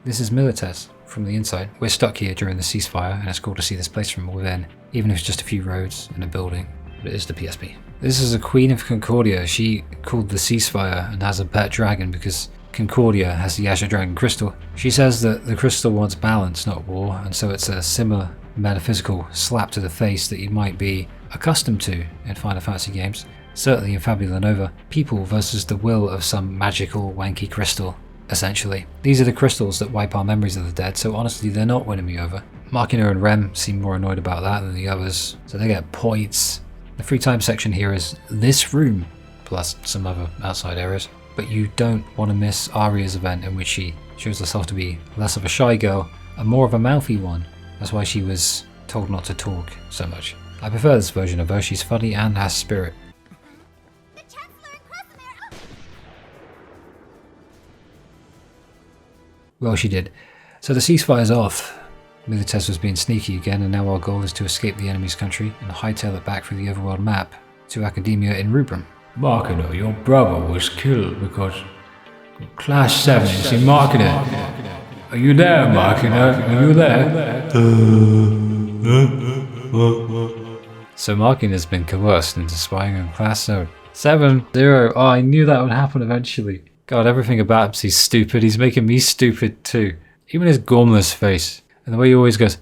[SPEAKER 1] This is Milites from the inside. We're stuck here during the ceasefire, and it's cool to see this place from within, even if it's just a few roads and a building, but it is the PSP. This is a Queen of Concordia. She called the ceasefire and has a pet dragon because Concordia has the Azure Dragon crystal. She says that the crystal wants balance, not war, and so it's a similar metaphysical slap to the face that you might be accustomed to in Final Fantasy games. Certainly in Fabula Nova, people versus the will of some magical wanky crystal. Essentially, these are the crystals that wipe our memories of the dead, so honestly they're not winning me over. Machina and Rem seem more annoyed about that than the others, so they get points. The free time section here is this room, plus some other outside areas, but you don't want to miss Aria's event in which she shows herself to be less of a shy girl and more of a mouthy one. That's why she was told not to talk so much. I prefer this version of her, she's funny and has spirit. Well, she did. So the ceasefire's off. Milites was being sneaky again, and now our goal is to escape the enemy's country and hightail it back through the overworld map to Academia in Rubrum.
[SPEAKER 11] Machina, your brother was killed because Class 7 is in Machina. Are you there, Machina? Are you there?
[SPEAKER 1] So Machina has been coerced into spying on Class 7. 7-0. Oh, I knew that would happen eventually. God, everything about him seems stupid. He's making me stupid too. Even his gormless face. And the way he always goes,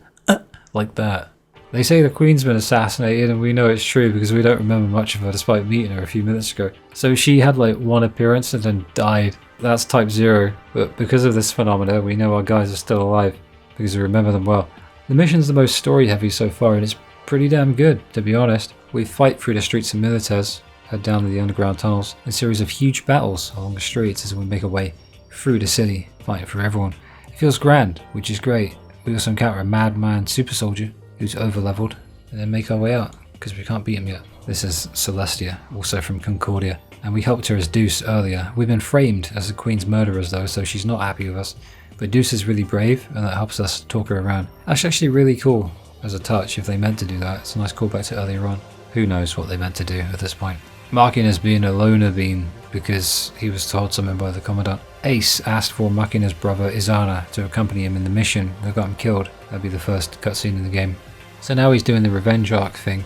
[SPEAKER 1] like that. They say the Queen's been assassinated, and we know it's true because we don't remember much of her despite meeting her a few minutes ago. So she had like one appearance and then died. That's Type-0. But because of this phenomena, we know our guys are still alive. because I remember them well. The mission's the most story heavy so far, and it's pretty damn good, to be honest. We fight through the streets of Milites, head down to the underground tunnels, a series of huge battles along the streets as we make our way through the city, fighting for everyone. It feels grand, which is great. We also encounter a madman super soldier who's over-leveled, and then make our way out, because we can't beat him yet. This is Celestia, also from Concordia, and we helped her as Deuce earlier. We've been framed as the Queen's murderers though, so she's not happy with us. But Deuce is really brave, and that helps us talk her around. That's actually really cool as a touch if they meant to do that. It's a nice callback to earlier on. Who knows what they meant to do at this point. Machina's being a loner bean because he was told something by the Commandant. Ace asked for Machina's brother Izana to accompany him in the mission that got him killed. That'd be the first cutscene in the game. So now he's doing the revenge arc thing,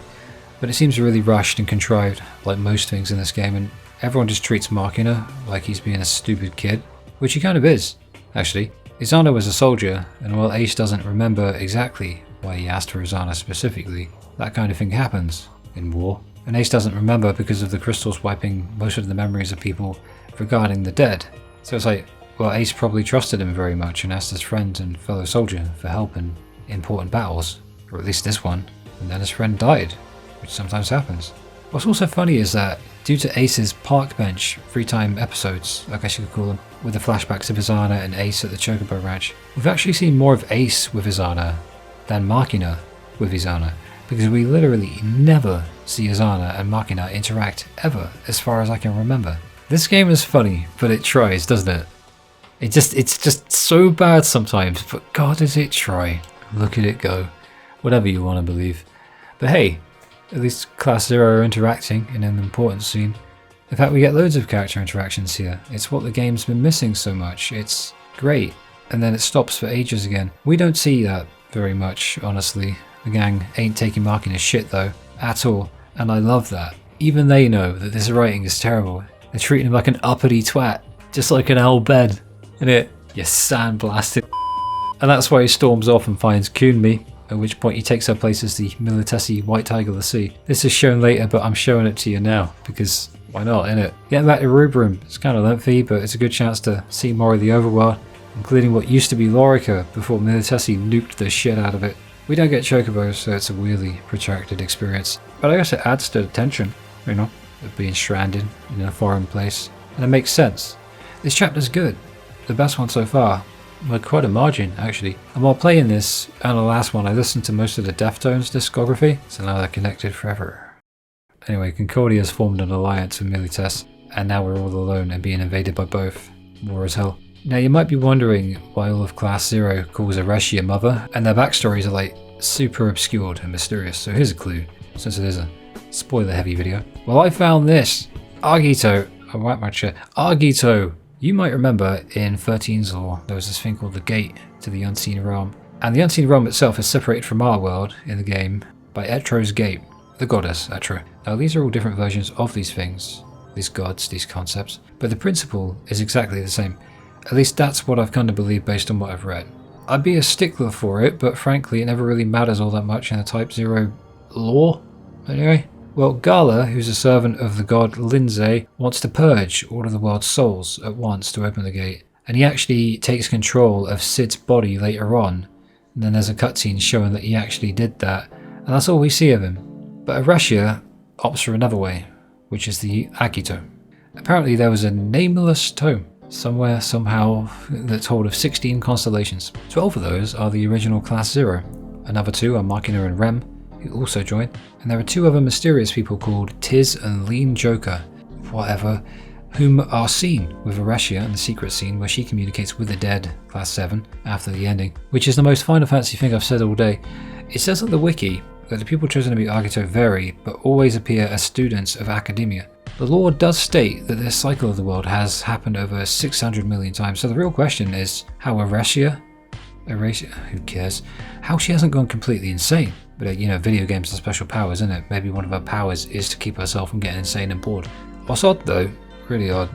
[SPEAKER 1] but it seems really rushed and contrived, like most things in this game, and everyone just treats Machina like he's being a stupid kid, which he kind of is, actually. Izana was a soldier, and while Ace doesn't remember exactly why he asked for Izana specifically, that kind of thing happens in war. And Ace doesn't remember because of the crystals wiping most of the memories of people regarding the dead. So it's like, well, Ace probably trusted him very much and asked his friend and fellow soldier for help in important battles, or at least this one, and then his friend died, which sometimes happens. What's also funny is that due to Ace's park bench free time episodes, I guess you could call them, with the flashbacks of Izana and Ace at the Chocobo Ranch, we've actually seen more of Ace with Izana than Machina with Izana, because we literally never see Izana and Machina interact ever, as far as I can remember. This game is funny, but it tries, doesn't it? It's just so bad sometimes, but God does it try. Look at it go. Whatever you want to believe. But hey, at least Class 0 are interacting in an important scene. In fact, we get loads of character interactions here. It's what the game's been missing so much. It's great. And then it stops for ages again. We don't see that very much, honestly. The gang ain't taking Machina's shit though, at all. And I love that. Even they know that this writing is terrible. They're treating him like an uppity twat, just like an old bed. Innit? You sandblasted. And that's why he storms off and finds Kunmi, at which point he takes her place as the Militesi White Tiger of the Sea. This is shown later, but I'm showing it to you now, because why not, innit? Getting back to Rubrum, it's kind of lengthy, but it's a good chance to see more of the overworld, including what used to be Lorica before Militesi nuked the shit out of it. We don't get chocobos, so it's a weirdly protracted experience. But I guess it adds to the tension, you know, of being stranded in a foreign place. And it makes sense. This chapter's good. The best one so far. By quite a margin, actually. And while playing this, and the last one, I listened to most of the Deftones discography, so now they're connected forever. Anyway, Concordia has formed an alliance with Milites, and now we're all alone and being invaded by both. War as hell. Now you might be wondering why all of Class 0 calls arecia mother, and their backstories are like super obscured and mysterious, so here's a clue, since it is a spoiler heavy video. Well, I found this! Argito! I whacked my chair. Argito! You might remember in 13's Law, there was this thing called the Gate to the Unseen Realm. And the Unseen Realm itself is separated from our world in the game by Etro's Gate, the goddess Etro. Now these are all different versions of these things, these gods, these concepts, but the principle is exactly the same. At least that's what I've come to believe based on what I've read. I'd be a stickler for it, but frankly it never really matters all that much in the Type-0 lore. Anyway. Well, Gala, who's a servant of the god Lindsay, wants to purge all of the world's souls at once to open the gate. And he actually takes control of Sid's body later on. And then there's a cutscene showing that he actually did that. And that's all we see of him. But Arecia opts for another way, which is the Agito. Apparently there was a nameless tome somewhere, somehow, that told of 16 constellations. 12 of those are the original Class 0. Another 2 are Machina and Rem, who also join, and there are 2 other mysterious people called Tiz and Lean Joker, whatever, whom are seen with Arecia in the secret scene where she communicates with the dead, Class 7, after the ending, which is the most Final Fantasy thing I've said all day. It says on the wiki that the people chosen to be Argito vary, but always appear as students of academia. The lore does state that this cycle of the world has happened over 600 million times, so the real question is how Arecia, who cares, how she hasn't gone completely insane. But you know, video games are special powers, isn't it? Maybe one of her powers is to keep herself from getting insane and bored. What's odd though, really odd,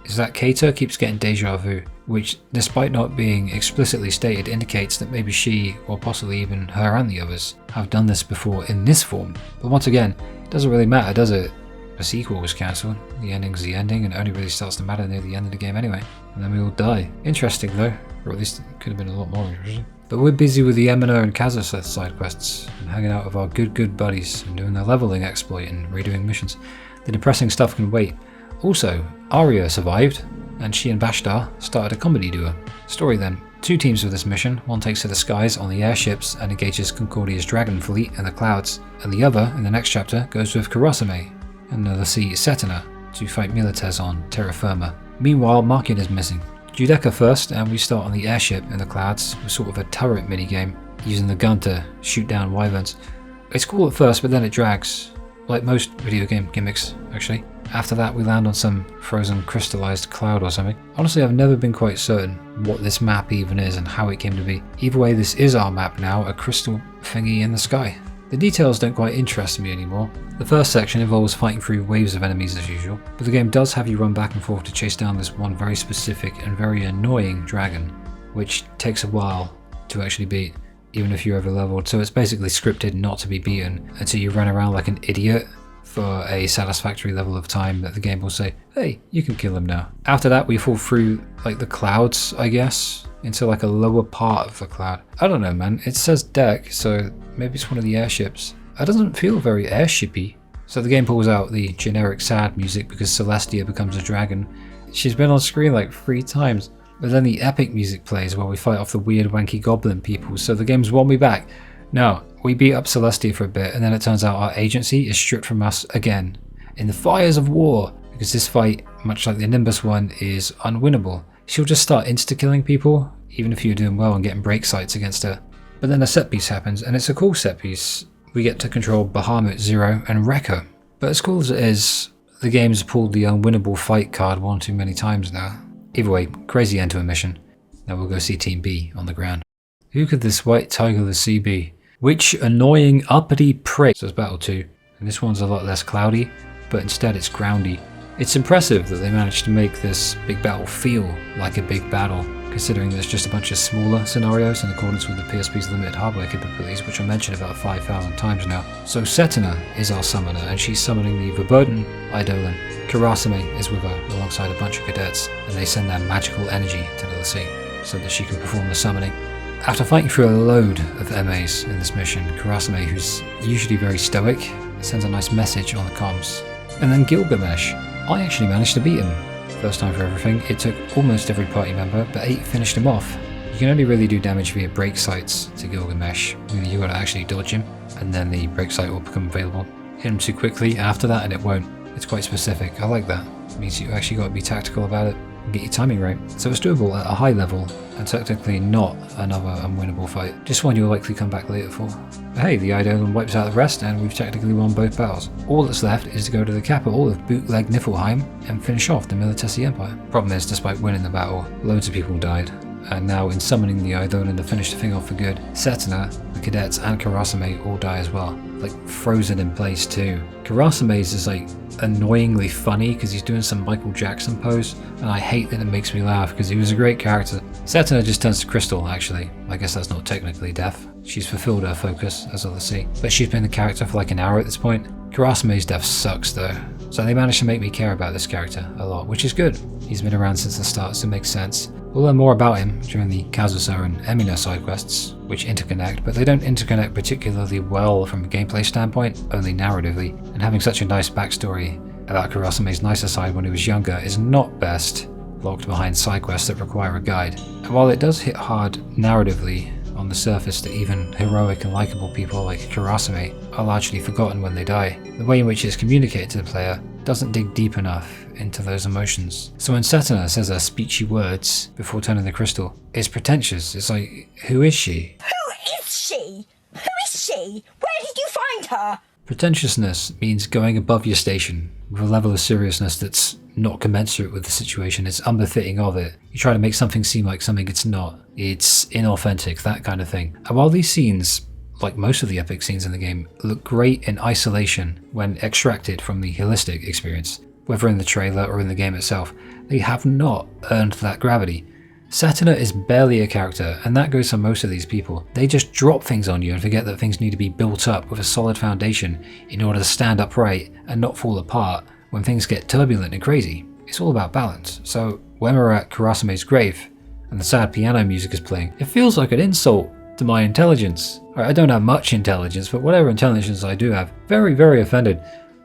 [SPEAKER 1] is that Kato keeps getting deja vu, which despite not being explicitly stated indicates that maybe she, or possibly even her and the others, have done this before in this form. But once again, it doesn't really matter, does it? A sequel was cancelled, the ending's the ending, and it only really starts to matter near the end of the game anyway. And then we all die. Interesting though, or at least it could have been a lot more interesting. But we're busy with the Emina and Kazusa side quests, and hanging out with our good buddies, and doing the leveling exploit and redoing missions. The depressing stuff can wait. Also, Aria survived, and she and Bashtar started a comedy duo. Story then. 2 teams for this mission. One takes to the skies on the airships and engages Concordia's dragon fleet in the clouds, and the other, in the next chapter, goes with Kurasame and the sea Cetina to fight Milites on terra firma. Meanwhile, Markin is missing. Judecca first, and we start on the airship in the clouds with sort of a turret minigame, using the gun to shoot down wyverns. It's cool at first, but then it drags, like most video game gimmicks, actually. After that, we land on some frozen crystallized cloud or something. Honestly, I've never been quite certain what this map even is and how it came to be. Either way, this is our map now, a crystal thingy in the sky. The details don't quite interest me anymore. The first section involves fighting through waves of enemies as usual, but the game does have you run back and forth to chase down this one very specific and very annoying dragon, which takes a while to actually beat, even if you're over leveled. So it's basically scripted not to be beaten until you run around like an idiot for a satisfactory level of time that the game will say, hey, you can kill him now. After that, we fall through like the clouds, I guess, into like a lower part of the cloud. I don't know, man. It says deck, so maybe it's one of the airships. It doesn't feel very airshippy. So the game pulls out the generic sad music because Celestia becomes a dragon. She's been on screen like 3 times. But then the epic music plays while we fight off the weird wanky goblin people, so the game's won me back. No, we beat up Celestia for a bit, and then it turns out our agency is stripped from us again, in the fires of war, because this fight, much like the Nimbus one, is unwinnable. She'll just start insta-killing people, even if you're doing well and getting break sites against her. But then a set piece happens, and it's a cool set piece. We get to control Bahamut, Zero, and Rekka. But as cool as it is, the game's pulled the unwinnable fight card one too many times now. Either way, crazy end to a mission. Now we'll go see Team B on the ground. Who could this white tiger of the sea be? Which annoying uppity prick? So it's Battle 2, and this one's a lot less cloudy, but instead it's groundy. It's impressive that they managed to make this big battle feel like a big battle, considering there's just a bunch of smaller scenarios in accordance with the PSP's limited hardware capabilities, which I mentioned about 5,000 times now. So Cetina is our summoner, and she's summoning the Verboten Eidolon. Kurasame is with her alongside a bunch of cadets, and they send their magical energy to the sea so that she can perform the summoning. After fighting through a load of MAs in this mission, Kurasame, who's usually very stoic, sends a nice message on the comms. And then Gilgamesh. I actually managed to beat him. First time for everything. It took almost every party member, but 8 finished him off. You can only really do damage via break sites to Gilgamesh, meaning you gotta actually dodge him, and then the break site will become available. Hit him too quickly after that and it won't. It's quite specific. I like that. It means you actually gotta be tactical about it and get your timing right. So it's doable at a high level, and technically not another unwinnable fight, just one you'll likely come back later for. But hey, the Eidolon wipes out the rest and we've technically won both battles. All that's left is to go to the capital of bootleg Niflheim and finish off the Militesi Empire. Problem is, despite winning the battle, loads of people died, and now in summoning the Eidolon to finish the thing off for good, Cetina, the cadets and Kurasame all die as well, like frozen in place too. Kurasame's is like annoyingly funny because he's doing some Michael Jackson pose, and I hate that it makes me laugh because he was a great character. Cetina just turns to crystal actually. I guess that's not technically death. She's fulfilled her focus, as I'll see. But she's been the character for like an hour at this point. Kurasame's death sucks though. So they managed to make me care about this character a lot, which is good. He's been around since the start, so it makes sense. We'll learn more about him during the Kazusa and Emina side quests, which interconnect, but they don't interconnect particularly well from a gameplay standpoint, only narratively, and having such a nice backstory about Kurasame's nicer side when he was younger is not best locked behind side quests that require a guide. And while it does hit hard narratively on the surface that even heroic and likable people like Kurasame are largely forgotten when they die, the way in which it's communicated to the player doesn't dig deep enough into those emotions. So when Cetina says her speechy words before turning the crystal, it's pretentious. It's like, who is she?
[SPEAKER 6] Who is she? Who is she? Where did you find her?
[SPEAKER 1] Pretentiousness means going above your station with a level of seriousness that's not commensurate with the situation. It's unbefitting of it. You try to make something seem like something it's not. It's inauthentic, that kind of thing. And while these scenes, like most of the epic scenes in the game, look great in isolation when extracted from the holistic experience, whether in the trailer or in the game itself, they have not earned that gravity. Cetina is barely a character, and that goes for most of these people. They just drop things on you and forget that things need to be built up with a solid foundation in order to stand upright and not fall apart when things get turbulent and crazy. It's all about balance. So when we're at Kurasame's grave and the sad piano music is playing, it feels like an insult to my intelligence. I don't have much intelligence, but whatever intelligence I do have, very, very offended.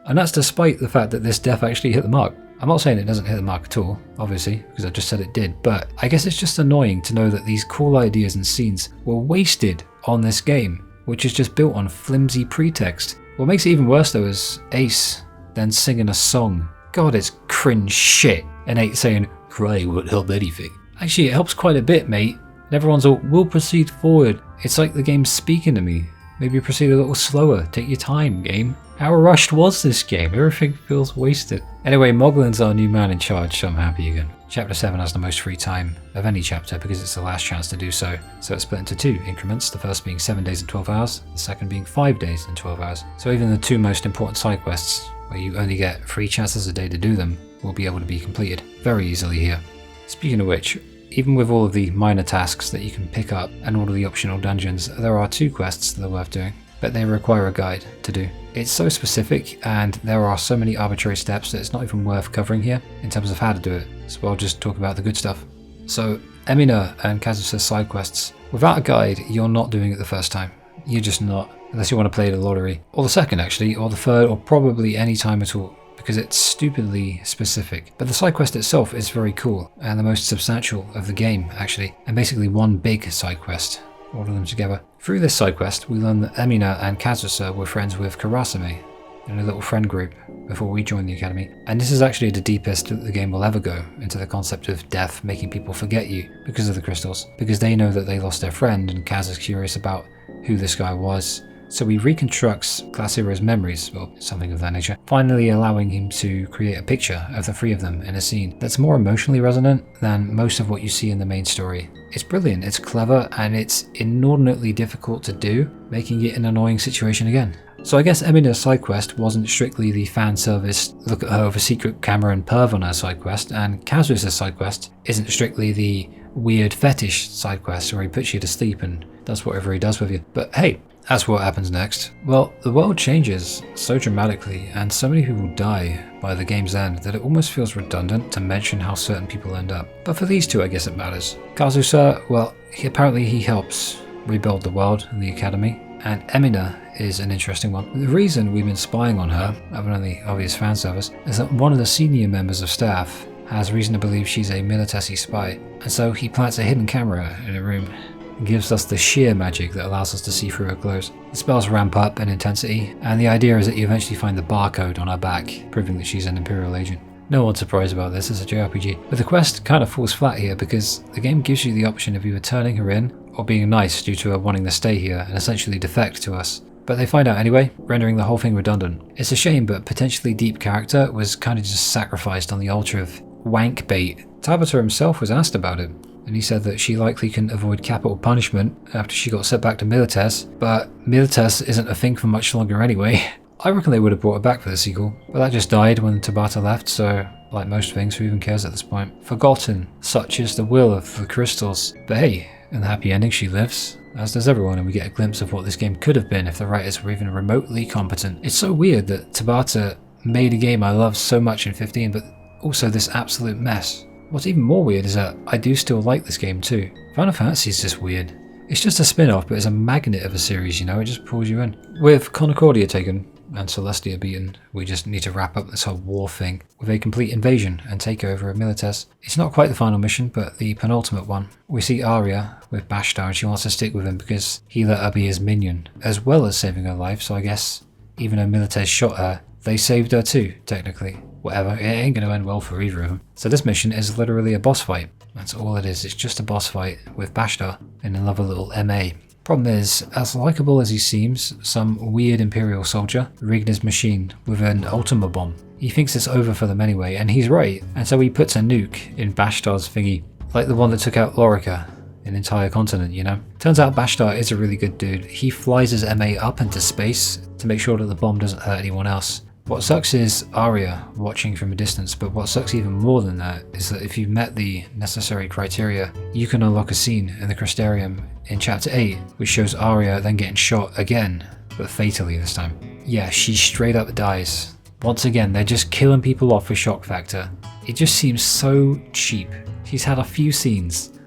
[SPEAKER 1] And that's despite the fact that this death actually hit the mark. I'm not saying it doesn't hit the mark at all, obviously, because I just said it did, but I guess it's just annoying to know that these cool ideas and scenes were wasted on this game, which is just built on flimsy pretext. What makes it even worse though is Ace then singing a song. God, it's cringe shit. And 8 saying, crying won't help anything. Actually, it helps quite a bit, mate. And everyone's all, we'll proceed forward. It's like the game's speaking to me. Maybe proceed a little slower. Take your time, game. How rushed was this game? Everything feels wasted. Anyway, Moglin's our new man in charge, so I'm happy again. Chapter 7 has the most free time of any chapter because it's the last chance to do so. So it's split into 2 increments, the first being 7 days and 12 hours, the second being 5 days and 12 hours. So even the 2 most important side quests, where you only get 3 chances a day to do them, will be able to be completed very easily here. Speaking of which, even with all of the minor tasks that you can pick up and all of the optional dungeons, there are 2 quests that are worth doing, but they require a guide to do. It's so specific and there are so many arbitrary steps that it's not even worth covering here in terms of how to do it, so I'll just talk about the good stuff. So, Emina and Kazusa's side quests, without a guide, you're not doing it the first time. You're just not, unless you want to play the lottery. Or the second actually, or the third, or probably any time at all, because it's stupidly specific. But the side quest itself is very cool, and the most substantial of the game actually, and basically one big side quest, all of them together. Through this side quest, we learn that Emina and Kazusa were friends with Karasume in a little friend group before we joined the academy. And this is actually the deepest that the game will ever go into the concept of death making people forget you because of the crystals, because they know that they lost their friend and Kaz is curious about who this guy was. So he reconstructs Class Zero's memories, or something of that nature, finally allowing him to create a picture of the 3 of them in a scene that's more emotionally resonant than most of what you see in the main story. It's brilliant, it's clever, and it's inordinately difficult to do, making it an annoying situation again. So I guess Emina's side quest wasn't strictly the fan service look at her with a secret camera and perv on her side quest, and Kazusa's side quest isn't strictly the weird fetish side quest where he puts you to sleep and does whatever he does with you. But hey, that's what happens next. Well, the world changes so dramatically and so many people die by the game's end that it almost feels redundant to mention how certain people end up. But for these 2, I guess it matters. Kazusa, well, apparently he helps rebuild the world and the academy, and Emina is an interesting one. The reason we've been spying on her, other than the obvious fan service, is that one of the senior members of staff has reason to believe she's a Militesi spy, and so he plants a hidden camera in a room. It gives us the sheer magic that allows us to see through her clothes. The spells ramp up in intensity, and the idea is that you eventually find the barcode on her back, proving that she's an Imperial agent. No one's surprised about this, it's a JRPG. But the quest kind of falls flat here because the game gives you the option of either turning her in, or being nice due to her wanting to stay here and essentially defect to us. But they find out anyway, rendering the whole thing redundant. It's a shame, but potentially deep character was kind of just sacrificed on the altar of wank bait. Tabata himself was asked about it, and he said that she likely couldn't avoid capital punishment after she got sent back to Milites, but Milites isn't a thing for much longer anyway. I reckon they would have brought her back for the sequel, but that just died when Tabata left, so like most things, who even cares at this point? Forgotten, such is the will of the crystals. But hey, in the happy ending she lives, as does everyone, and we get a glimpse of what this game could have been if the writers were even remotely competent. It's so weird that Tabata made a game I love so much in 15, but also this absolute mess. What's even more weird is that I do still like this game too. Final Fantasy is just weird. It's just a spin-off, but it's a magnet of a series, you know, it just pulls you in. With Concordia taken and Celestia beaten, we just need to wrap up this whole war thing with a complete invasion and takeover of Milites. It's not quite the final mission, but the penultimate one. We see Aria with Bashtar and she wants to stick with him because he let her be his minion, as well as saving her life, so I guess even though Milites shot her, they saved her too, technically. Whatever, it ain't gonna end well for either of them. So this mission is literally a boss fight. That's all it is, it's just a boss fight with Bashtar in another little MA. Problem is, as likeable as he seems, some weird Imperial soldier rigged his machine with an Ultima bomb. He thinks it's over for them anyway, and he's right, and so he puts a nuke in Bashtar's thingy, like the one that took out Lorica, an entire continent, you know? Turns out Bashtar is a really good dude. He flies his MA up into space to make sure that the bomb doesn't hurt anyone else. What sucks is Aria watching from a distance, but what sucks even more than that is that if you've met the necessary criteria, you can unlock a scene in the Crystarium in Chapter 8, which shows Aria then getting shot again, but fatally this time. Yeah, she straight up dies. Once again, they're just killing people off for shock factor. It just seems so cheap. She's had a few scenes.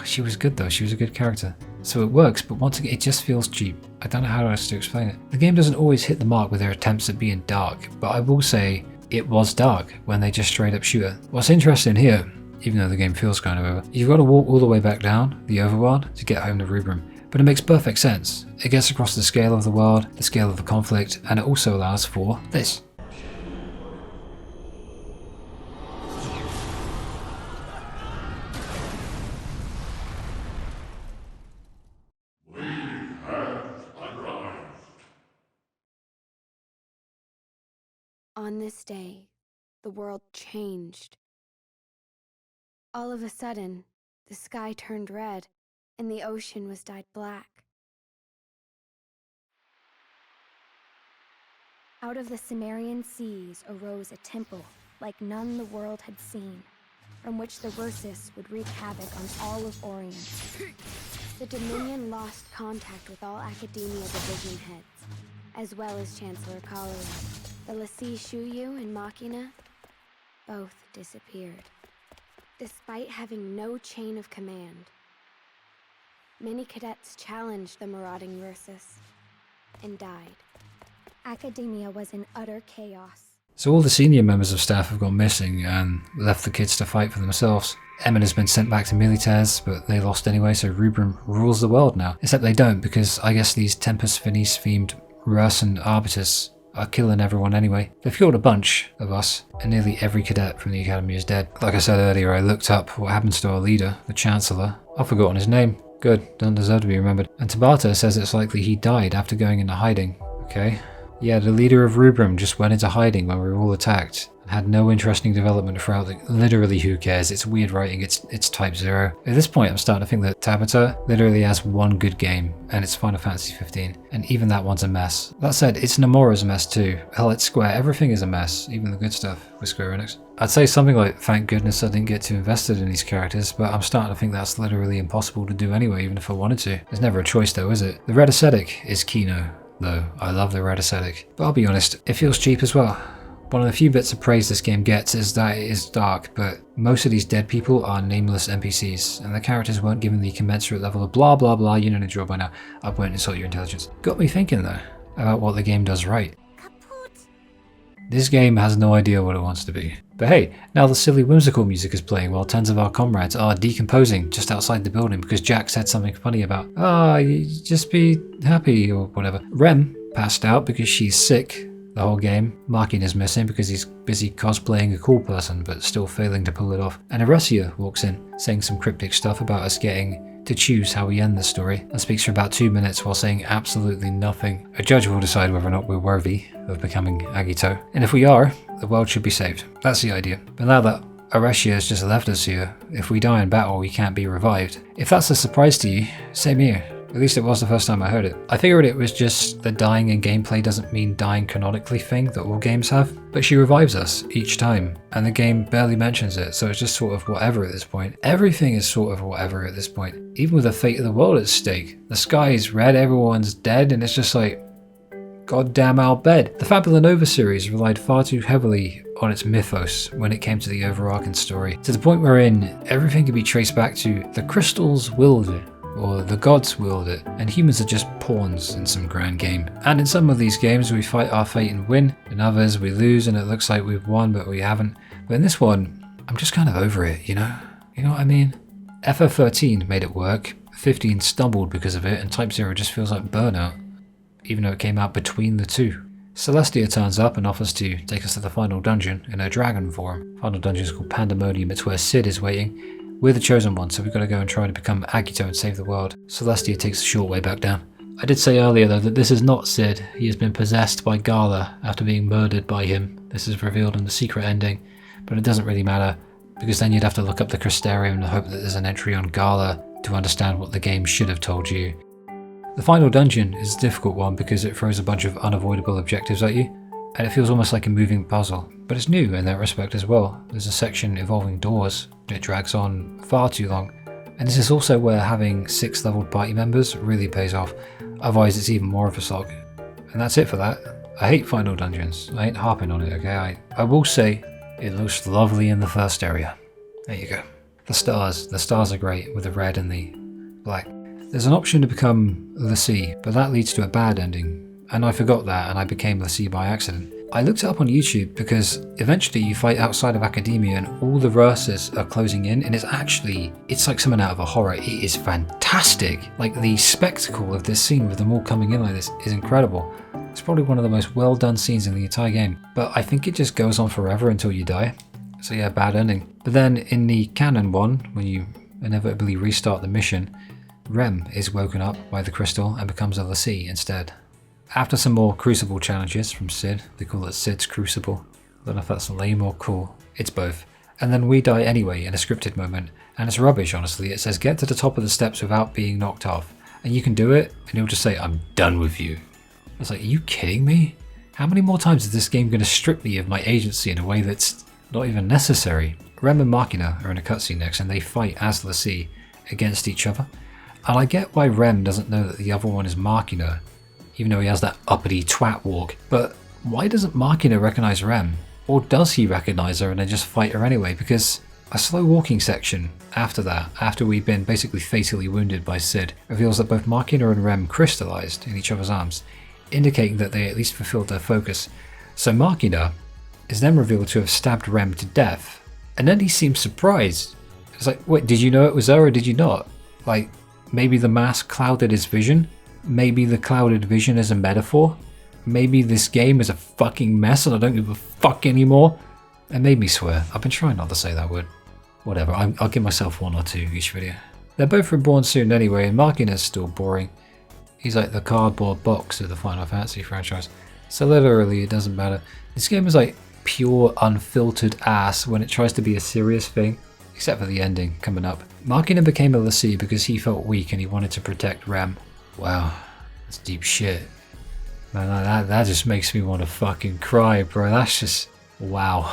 [SPEAKER 1] She was good though, she was a good character. so it works, but once again, it just feels cheap. I don't know how else to explain it. The game doesn't always hit the mark with their attempts at being dark, but I will say it was dark when they just straight up shoot it. What's interesting here, even though the game feels kind of over, you've got to walk all the way back down the overworld to get home to Rubrum. But it makes perfect sense. It gets across the scale of the world, the scale of the conflict, and it also allows for this.
[SPEAKER 7] On this day, the world changed. All of a sudden, the sky turned red, and the ocean was dyed black. Out of the Cimmerian seas arose a temple like none the world had seen, from which the Versus would wreak havoc on all of Orient. The Dominion lost contact with all Academia division heads, as well as Chancellor Cholera. The xiii and Machina both disappeared, despite having no chain of command. Many cadets challenged the marauding Versus and died. Academia was in utter chaos.
[SPEAKER 1] So all the senior members of staff have gone missing and left the kids to fight for themselves. Emmett has been sent back to Militaires, but they lost anyway, so Rubrum rules the world now. Except they don't, because I guess these Tempus Finis themed Rus and Arbiters are killing everyone anyway. They've killed a bunch of us, and nearly every cadet from the academy is dead. Like I said earlier, I looked up what happens to our leader, the Chancellor. I've forgotten his name. Good, doesn't deserve to be remembered. And Tabata says it's likely he died after going into hiding. Okay. Yeah, the leader of Rubrum just went into hiding when we were all attacked. And had no interesting development throughout the... Literally, who cares? It's weird writing, it's Type-0. At this point, I'm starting to think that Tabata literally has one good game, and it's Final Fantasy 15. And even that one's a mess. That said, it's Nomura's a mess too. Hell, it's Square. Everything is a mess, even the good stuff with Square Enix. I'd say something like, thank goodness I didn't get too invested in these characters, but I'm starting to think that's literally impossible to do anyway, even if I wanted to. There's never a choice though, is it? The Red Ascetic is Kino, though. I love the Red Ascetic. But I'll be honest, it feels cheap as well. One of the few bits of praise this game gets is that it is dark, but most of these dead people are nameless NPCs, and the characters weren't given the commensurate level of blah blah blah, you know the drill by now. I won't insult your intelligence. Got me thinking though, about what the game does right. This game has no idea what it wants to be. But hey, now the silly whimsical music is playing while tens of our comrades are decomposing just outside the building because Jack said something funny about, just be happy or whatever. Rem passed out because she's sick the whole game. Markin is missing because he's busy cosplaying a cool person but still failing to pull it off. And Arecia walks in, saying some cryptic stuff about us getting to choose how we end the story, and speaks for about 2 minutes while saying absolutely nothing. A judge will decide whether or not we're worthy of becoming Agito, and if we are, the world should be saved. That's the idea. But now that Arecia has just left us here, if we die in battle we can't be revived. If that's a surprise to you, same here. At least it was the first time I heard it. I figured it was just the dying in gameplay doesn't mean dying canonically thing that all games have, but she revives us each time, and the game barely mentions it, so it's just sort of whatever at this point. Everything is sort of whatever at this point, even with the fate of the world at stake. The sky is red, everyone's dead, and it's just like, goddamn Al Bhed. The Fabula Nova series relied far too heavily on its mythos when it came to the overarching story, to the point wherein everything can be traced back to the crystals willed it, or the gods willed it, and humans are just pawns in some grand game. And in some of these games we fight our fate and win, in others we lose and it looks like we've won but we haven't. But in this one, I'm just kind of over it, you know? You know what I mean? FF13 made it work, 15 stumbled because of it, and Type-0 just feels like Burnout, even though it came out between the two. Celestia turns up and offers to take us to the final dungeon in her dragon form. Final dungeon is called Pandemonium, it's where Sid is waiting. We're the chosen one, so we've got to go and try to become Agito and save the world. Celestia takes the short way back down. I did say earlier though that this is not Sid. He has been possessed by Gala after being murdered by him. This is revealed in the secret ending, but it doesn't really matter, because then you'd have to look up the Crystarium and hope that there's an entry on Gala to understand what the game should have told you. The final dungeon is a difficult one because it throws a bunch of unavoidable objectives at you, and it feels almost like a moving puzzle, but it's new in that respect as well. There's a section involving doors. It drags on far too long, and this is also where having 6 leveled party members really pays off, otherwise it's even more of a slog. And that's it for that. I hate final dungeons, I ain't harping on it, okay? I will say, it looks lovely in the first area. There you go. The stars are great with the red and the black. There's an option to become xiii, but that leads to a bad ending, and I forgot that and I became xiii by accident. I looked it up on YouTube because eventually you fight outside of academia and all the verses are closing in, and it's like something out of a horror. It is fantastic. Like, the spectacle of this scene with them all coming in like this is incredible. It's probably one of the most well done scenes in the entire game, but I think it just goes on forever until you die. So yeah, bad ending. But then in the canon one, when you inevitably restart the mission, Rem is woken up by the crystal and becomes a xiii instead. After some more crucible challenges from Sid, they call it Sid's Crucible. I don't know if that's lame or cool. It's both. And then we die anyway in a scripted moment, and it's rubbish honestly. It says get to the top of the steps without being knocked off, and you can do it, and he'll just say, I'm done with you. I was like, are you kidding me? How many more times is this game going to strip me of my agency in a way that's not even necessary? Rem and Machina are in a cutscene next, and they fight as xiii against each other. And I get why Rem doesn't know that the other one is Machina, even though he has that uppity twat walk. But why doesn't Machina recognize Rem? Or does he recognize her and then just fight her anyway? Because a slow walking section after that, after we've been basically fatally wounded by Sid, reveals that both Machina and Rem crystallized in each other's arms, indicating that they at least fulfilled their focus. So Machina is then revealed to have stabbed Rem to death, and then he seems surprised. It's like, wait, did you know it was her or did you not? Like, maybe the mask clouded his vision? Maybe the clouded vision is a metaphor? Maybe this game is a fucking mess and I don't give a fuck anymore? It made me swear. I've been trying not to say that word. Whatever, I'll give myself one or two each video. They're both reborn soon anyway, and Machina's still boring. He's like the cardboard box of the Final Fantasy franchise. So literally, it doesn't matter. This game is like pure unfiltered ass when it tries to be a serious thing, except for the ending coming up. Machina became a xiii because he felt weak and he wanted to protect Rem. Wow, that's deep shit. Man, that just makes me want to fucking cry, bro. That's just, wow.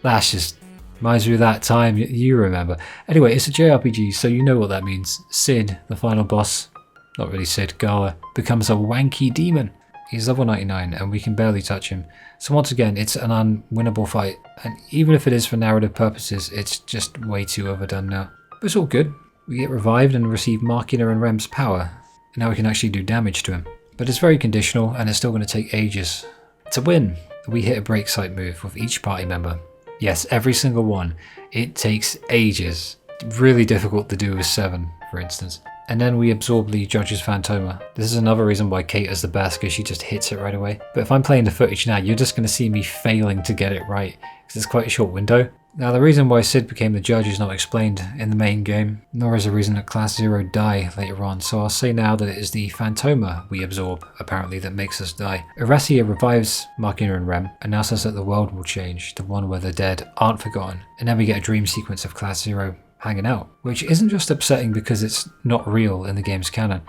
[SPEAKER 1] That's just, reminds me of that time you remember. Anyway, it's a JRPG, so you know what that means. Sid, the final boss, not really Sid, Gala, becomes a wanky demon. He's level 99 and we can barely touch him. So once again, it's an unwinnable fight. And even if it is for narrative purposes, it's just way too overdone now. But it's all good. We get revived and receive Machina and Rem's power. And now we can actually do damage to him. But it's very conditional and it's still going to take ages. To win, we hit a break site move with each party member. Yes, every single one. It takes ages. Really difficult to do with 7, for instance. And then we absorb the judge's Phantoma. This is another reason why Kate is the best, because she just hits it right away. But if I'm playing the footage now, you're just going to see me failing to get it right, because it's quite a short window. Now the reason why Sid became the judge is not explained in the main game, nor is the reason that Class 0 die later on, so I'll say now that it is the Phantoma we absorb, apparently, that makes us die. Arecia revives Machina and Rem, and now says that the world will change, the one where the dead aren't forgotten, and then we get a dream sequence of Class 0 hanging out, which isn't just upsetting because it's not real in the game's canon,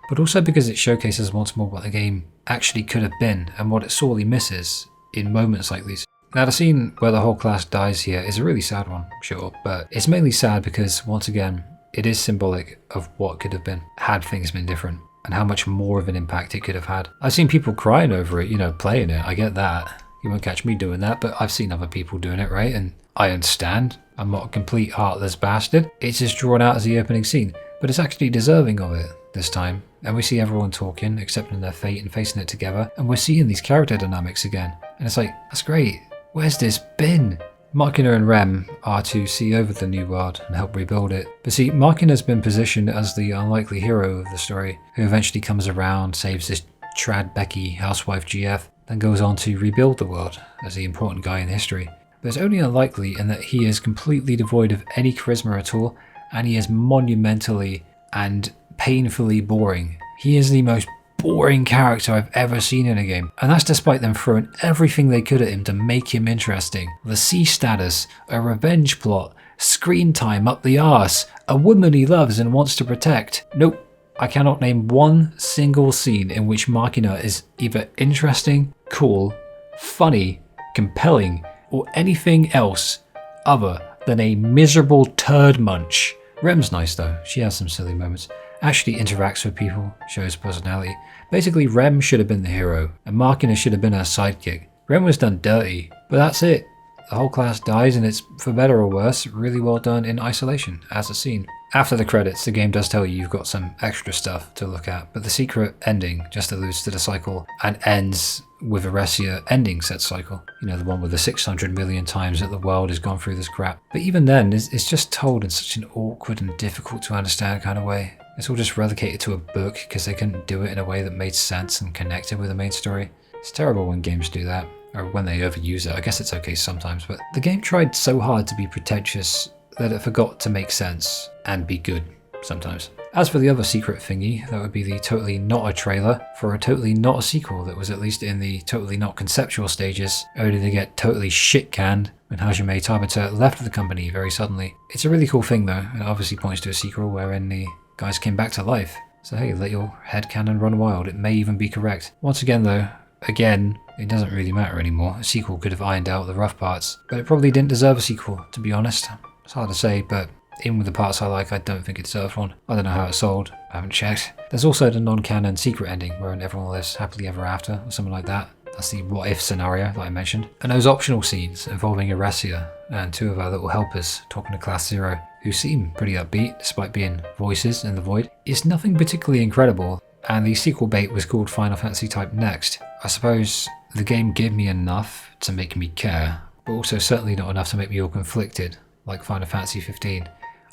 [SPEAKER 1] but also because it showcases once more what the game actually could have been and what it sorely misses in moments like these. Now the scene where the whole class dies here is a really sad one, sure, but it's mainly sad because, once again, it is symbolic of what could have been had things been different, and how much more of an impact it could have had. I've seen people crying over it, you know, playing it, I get that. You won't catch me doing that, but I've seen other people doing it, right? And I understand. I'm not a complete heartless bastard. It's just drawn out as the opening scene, but it's actually deserving of it this time. And we see everyone talking, accepting their fate and facing it together, and we're seeing these character dynamics again. And it's like, that's great. Where's this been? Machina and Rem are to see over the new world and help rebuild it. But see, Machina's been positioned as the unlikely hero of the story, who eventually comes around, saves this trad Becky housewife GF, then goes on to rebuild the world as the important guy in history. But it's only unlikely in that he is completely devoid of any charisma at all, and he is monumentally and painfully boring. He is the most boring character I've ever seen in a game, and that's despite them throwing everything they could at him to make him interesting. The C status, a revenge plot, screen time up the arse, a woman he loves and wants to protect. Nope, I cannot name one single scene in which Machina is either interesting, cool, funny, compelling, or anything else other than a miserable turd munch. Rem's nice though, she has some silly moments. Actually interacts with people, shows personality. Basically, Rem should have been the hero, and Machina should have been her sidekick. Rem was done dirty, but that's it. The whole class dies, and it's, for better or worse, really well done in isolation, as a scene. After the credits, the game does tell you you've got some extra stuff to look at, but the secret ending just alludes to the cycle and ends with arecia ending said cycle. You know, the one with the 600 million times that the world has gone through this crap. But even then, it's just told in such an awkward and difficult to understand kind of way. It's all just relegated to a book because they couldn't do it in a way that made sense and connected with the main story. It's terrible when games do that, or when they overuse it. I guess it's okay sometimes, but the game tried so hard to be pretentious that it forgot to make sense and be good sometimes. As for the other secret thingy, that would be the totally not a trailer for a totally not a sequel that was at least in the totally not conceptual stages, only to get totally shit canned when Hajime Tabata left the company very suddenly. It's a really cool thing though, and it obviously points to a sequel wherein the guys came back to life. So hey, let your headcanon run wild, it may even be correct. Once again though, it doesn't really matter anymore. A sequel could have ironed out the rough parts, but it probably didn't deserve a sequel, to be honest. It's hard to say, but even with the parts I like, I don't think it deserved one. I don't know how it sold, I haven't checked. There's also the non-canon secret ending, wherein everyone lives happily ever after, or something like that. That's the what-if scenario that I mentioned. And those optional scenes involving Arecia and two of our little helpers talking to Class 0, who seem pretty upbeat despite being voices in the void, is nothing particularly incredible, and the sequel bait was called Final Fantasy Type Next. I suppose the game gave me enough to make me care, but also certainly not enough to make me all conflicted, like Final Fantasy 15.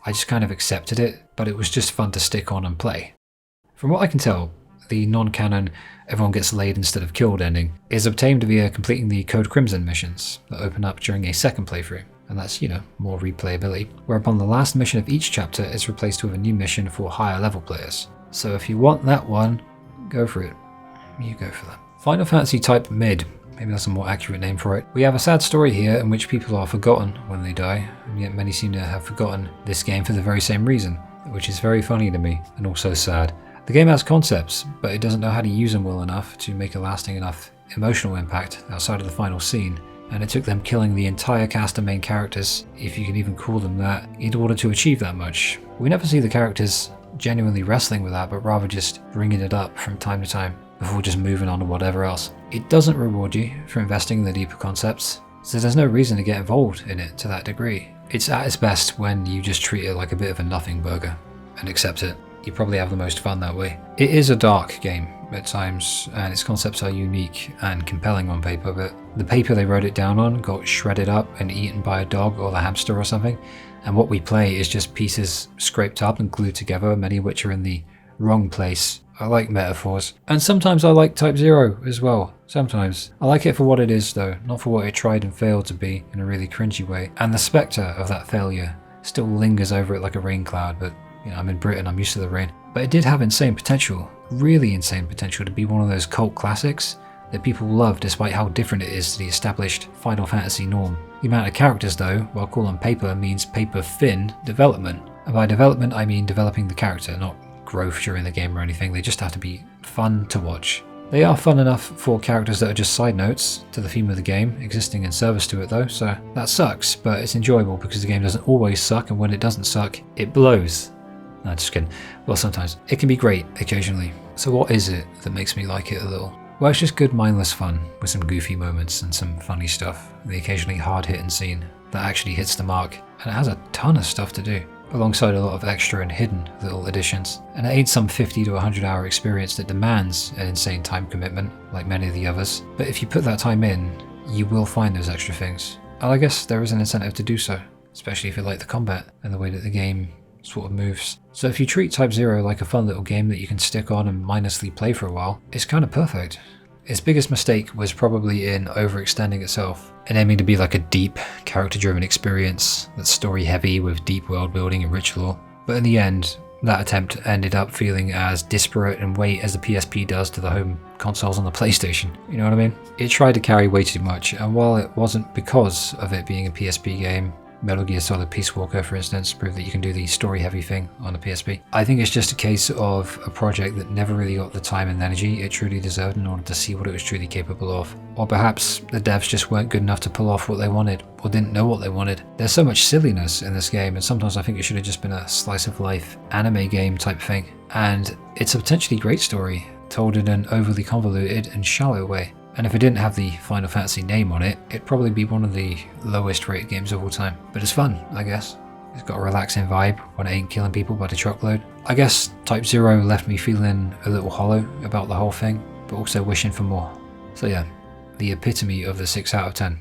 [SPEAKER 1] I just kind of accepted it, but it was just fun to stick on and play. From what I can tell, the non-canon everyone gets laid instead of killed ending is obtained via completing the Code Crimson missions that open up during a second playthrough, and that's, you know, more replayability, whereupon the last mission of each chapter is replaced with a new mission for higher level players. So if you want that one, go for it. You go for that. Final Fantasy Type Mid. Maybe that's a more accurate name for it. We have a sad story here in which people are forgotten when they die, and yet many seem to have forgotten this game for the very same reason, which is very funny to me, and also sad. The game has concepts, but it doesn't know how to use them well enough to make a lasting enough emotional impact outside of the final scene, and it took them killing the entire cast of main characters, if you can even call them that, in order to achieve that much. We never see the characters genuinely wrestling with that, but rather just bringing it up from time to time before just moving on to whatever else. It doesn't reward you for investing in the deeper concepts, so there's no reason to get involved in it to that degree. It's at its best when you just treat it like a bit of a nothing burger and accept it. You probably have the most fun that way. It is a dark game at times, and its concepts are unique and compelling on paper, but the paper they wrote it down on got shredded up and eaten by a dog or the hamster or something, and what we play is just pieces scraped up and glued together, many of which are in the wrong place. I like metaphors. And sometimes I like Type-0 as well. Sometimes. I like it for what it is though, not for what it tried and failed to be in a really cringy way. And the spectre of that failure still lingers over it like a rain cloud, but you know, I'm in Britain, I'm used to the rain. But it did have insane potential, really insane potential to be one of those cult classics that people love despite how different it is to the established Final Fantasy norm. The amount of characters though, while cool on paper, means paper thin development. And by development I mean developing the character, not growth during the game or anything. They just have to be fun to watch. They are fun enough for characters that are just side notes to the theme of the game, existing in service to it though, so that sucks, but it's enjoyable because the game doesn't always suck, and when it doesn't suck, it blows. No, just kidding. Well, sometimes. It can be great, occasionally. So what is it that makes me like it a little? Well, it's just good mindless fun, with some goofy moments and some funny stuff, the occasionally hard-hitting scene that actually hits the mark, and it has a ton of stuff to do, alongside a lot of extra and hidden little additions. And it ain't some 50 to 100 hour experience that demands an insane time commitment, like many of the others, but if you put that time in, you will find those extra things. And I guess there is an incentive to do so, especially if you like the combat and the way that the game sort of moves. So if you treat Type-0 like a fun little game that you can stick on and mindlessly play for a while, it's kind of perfect. Its biggest mistake was probably in overextending itself and aiming to be like a deep, character-driven experience that's story-heavy with deep world-building and rich lore. But in the end, that attempt ended up feeling as disparate in weight as the PSP does to the home consoles on the PlayStation. You know what I mean? It tried to carry way too much, and while it wasn't because of it being a PSP game, Metal Gear Solid Peace Walker, for instance, proved that you can do the story-heavy thing on the PSP. I think it's just a case of a project that never really got the time and energy it truly deserved in order to see what it was truly capable of. Or perhaps the devs just weren't good enough to pull off what they wanted, or didn't know what they wanted. There's so much silliness in this game, and sometimes I think it should have just been a slice-of-life anime game type thing. And it's a potentially great story, told in an overly convoluted and shallow way. And if it didn't have the Final Fantasy name on it, it'd probably be one of the lowest rated games of all time. But it's fun, I guess. It's got a relaxing vibe when it ain't killing people by the truckload. I guess Type-0 left me feeling a little hollow about the whole thing, but also wishing for more. So yeah, the epitome of the 6 out of 10.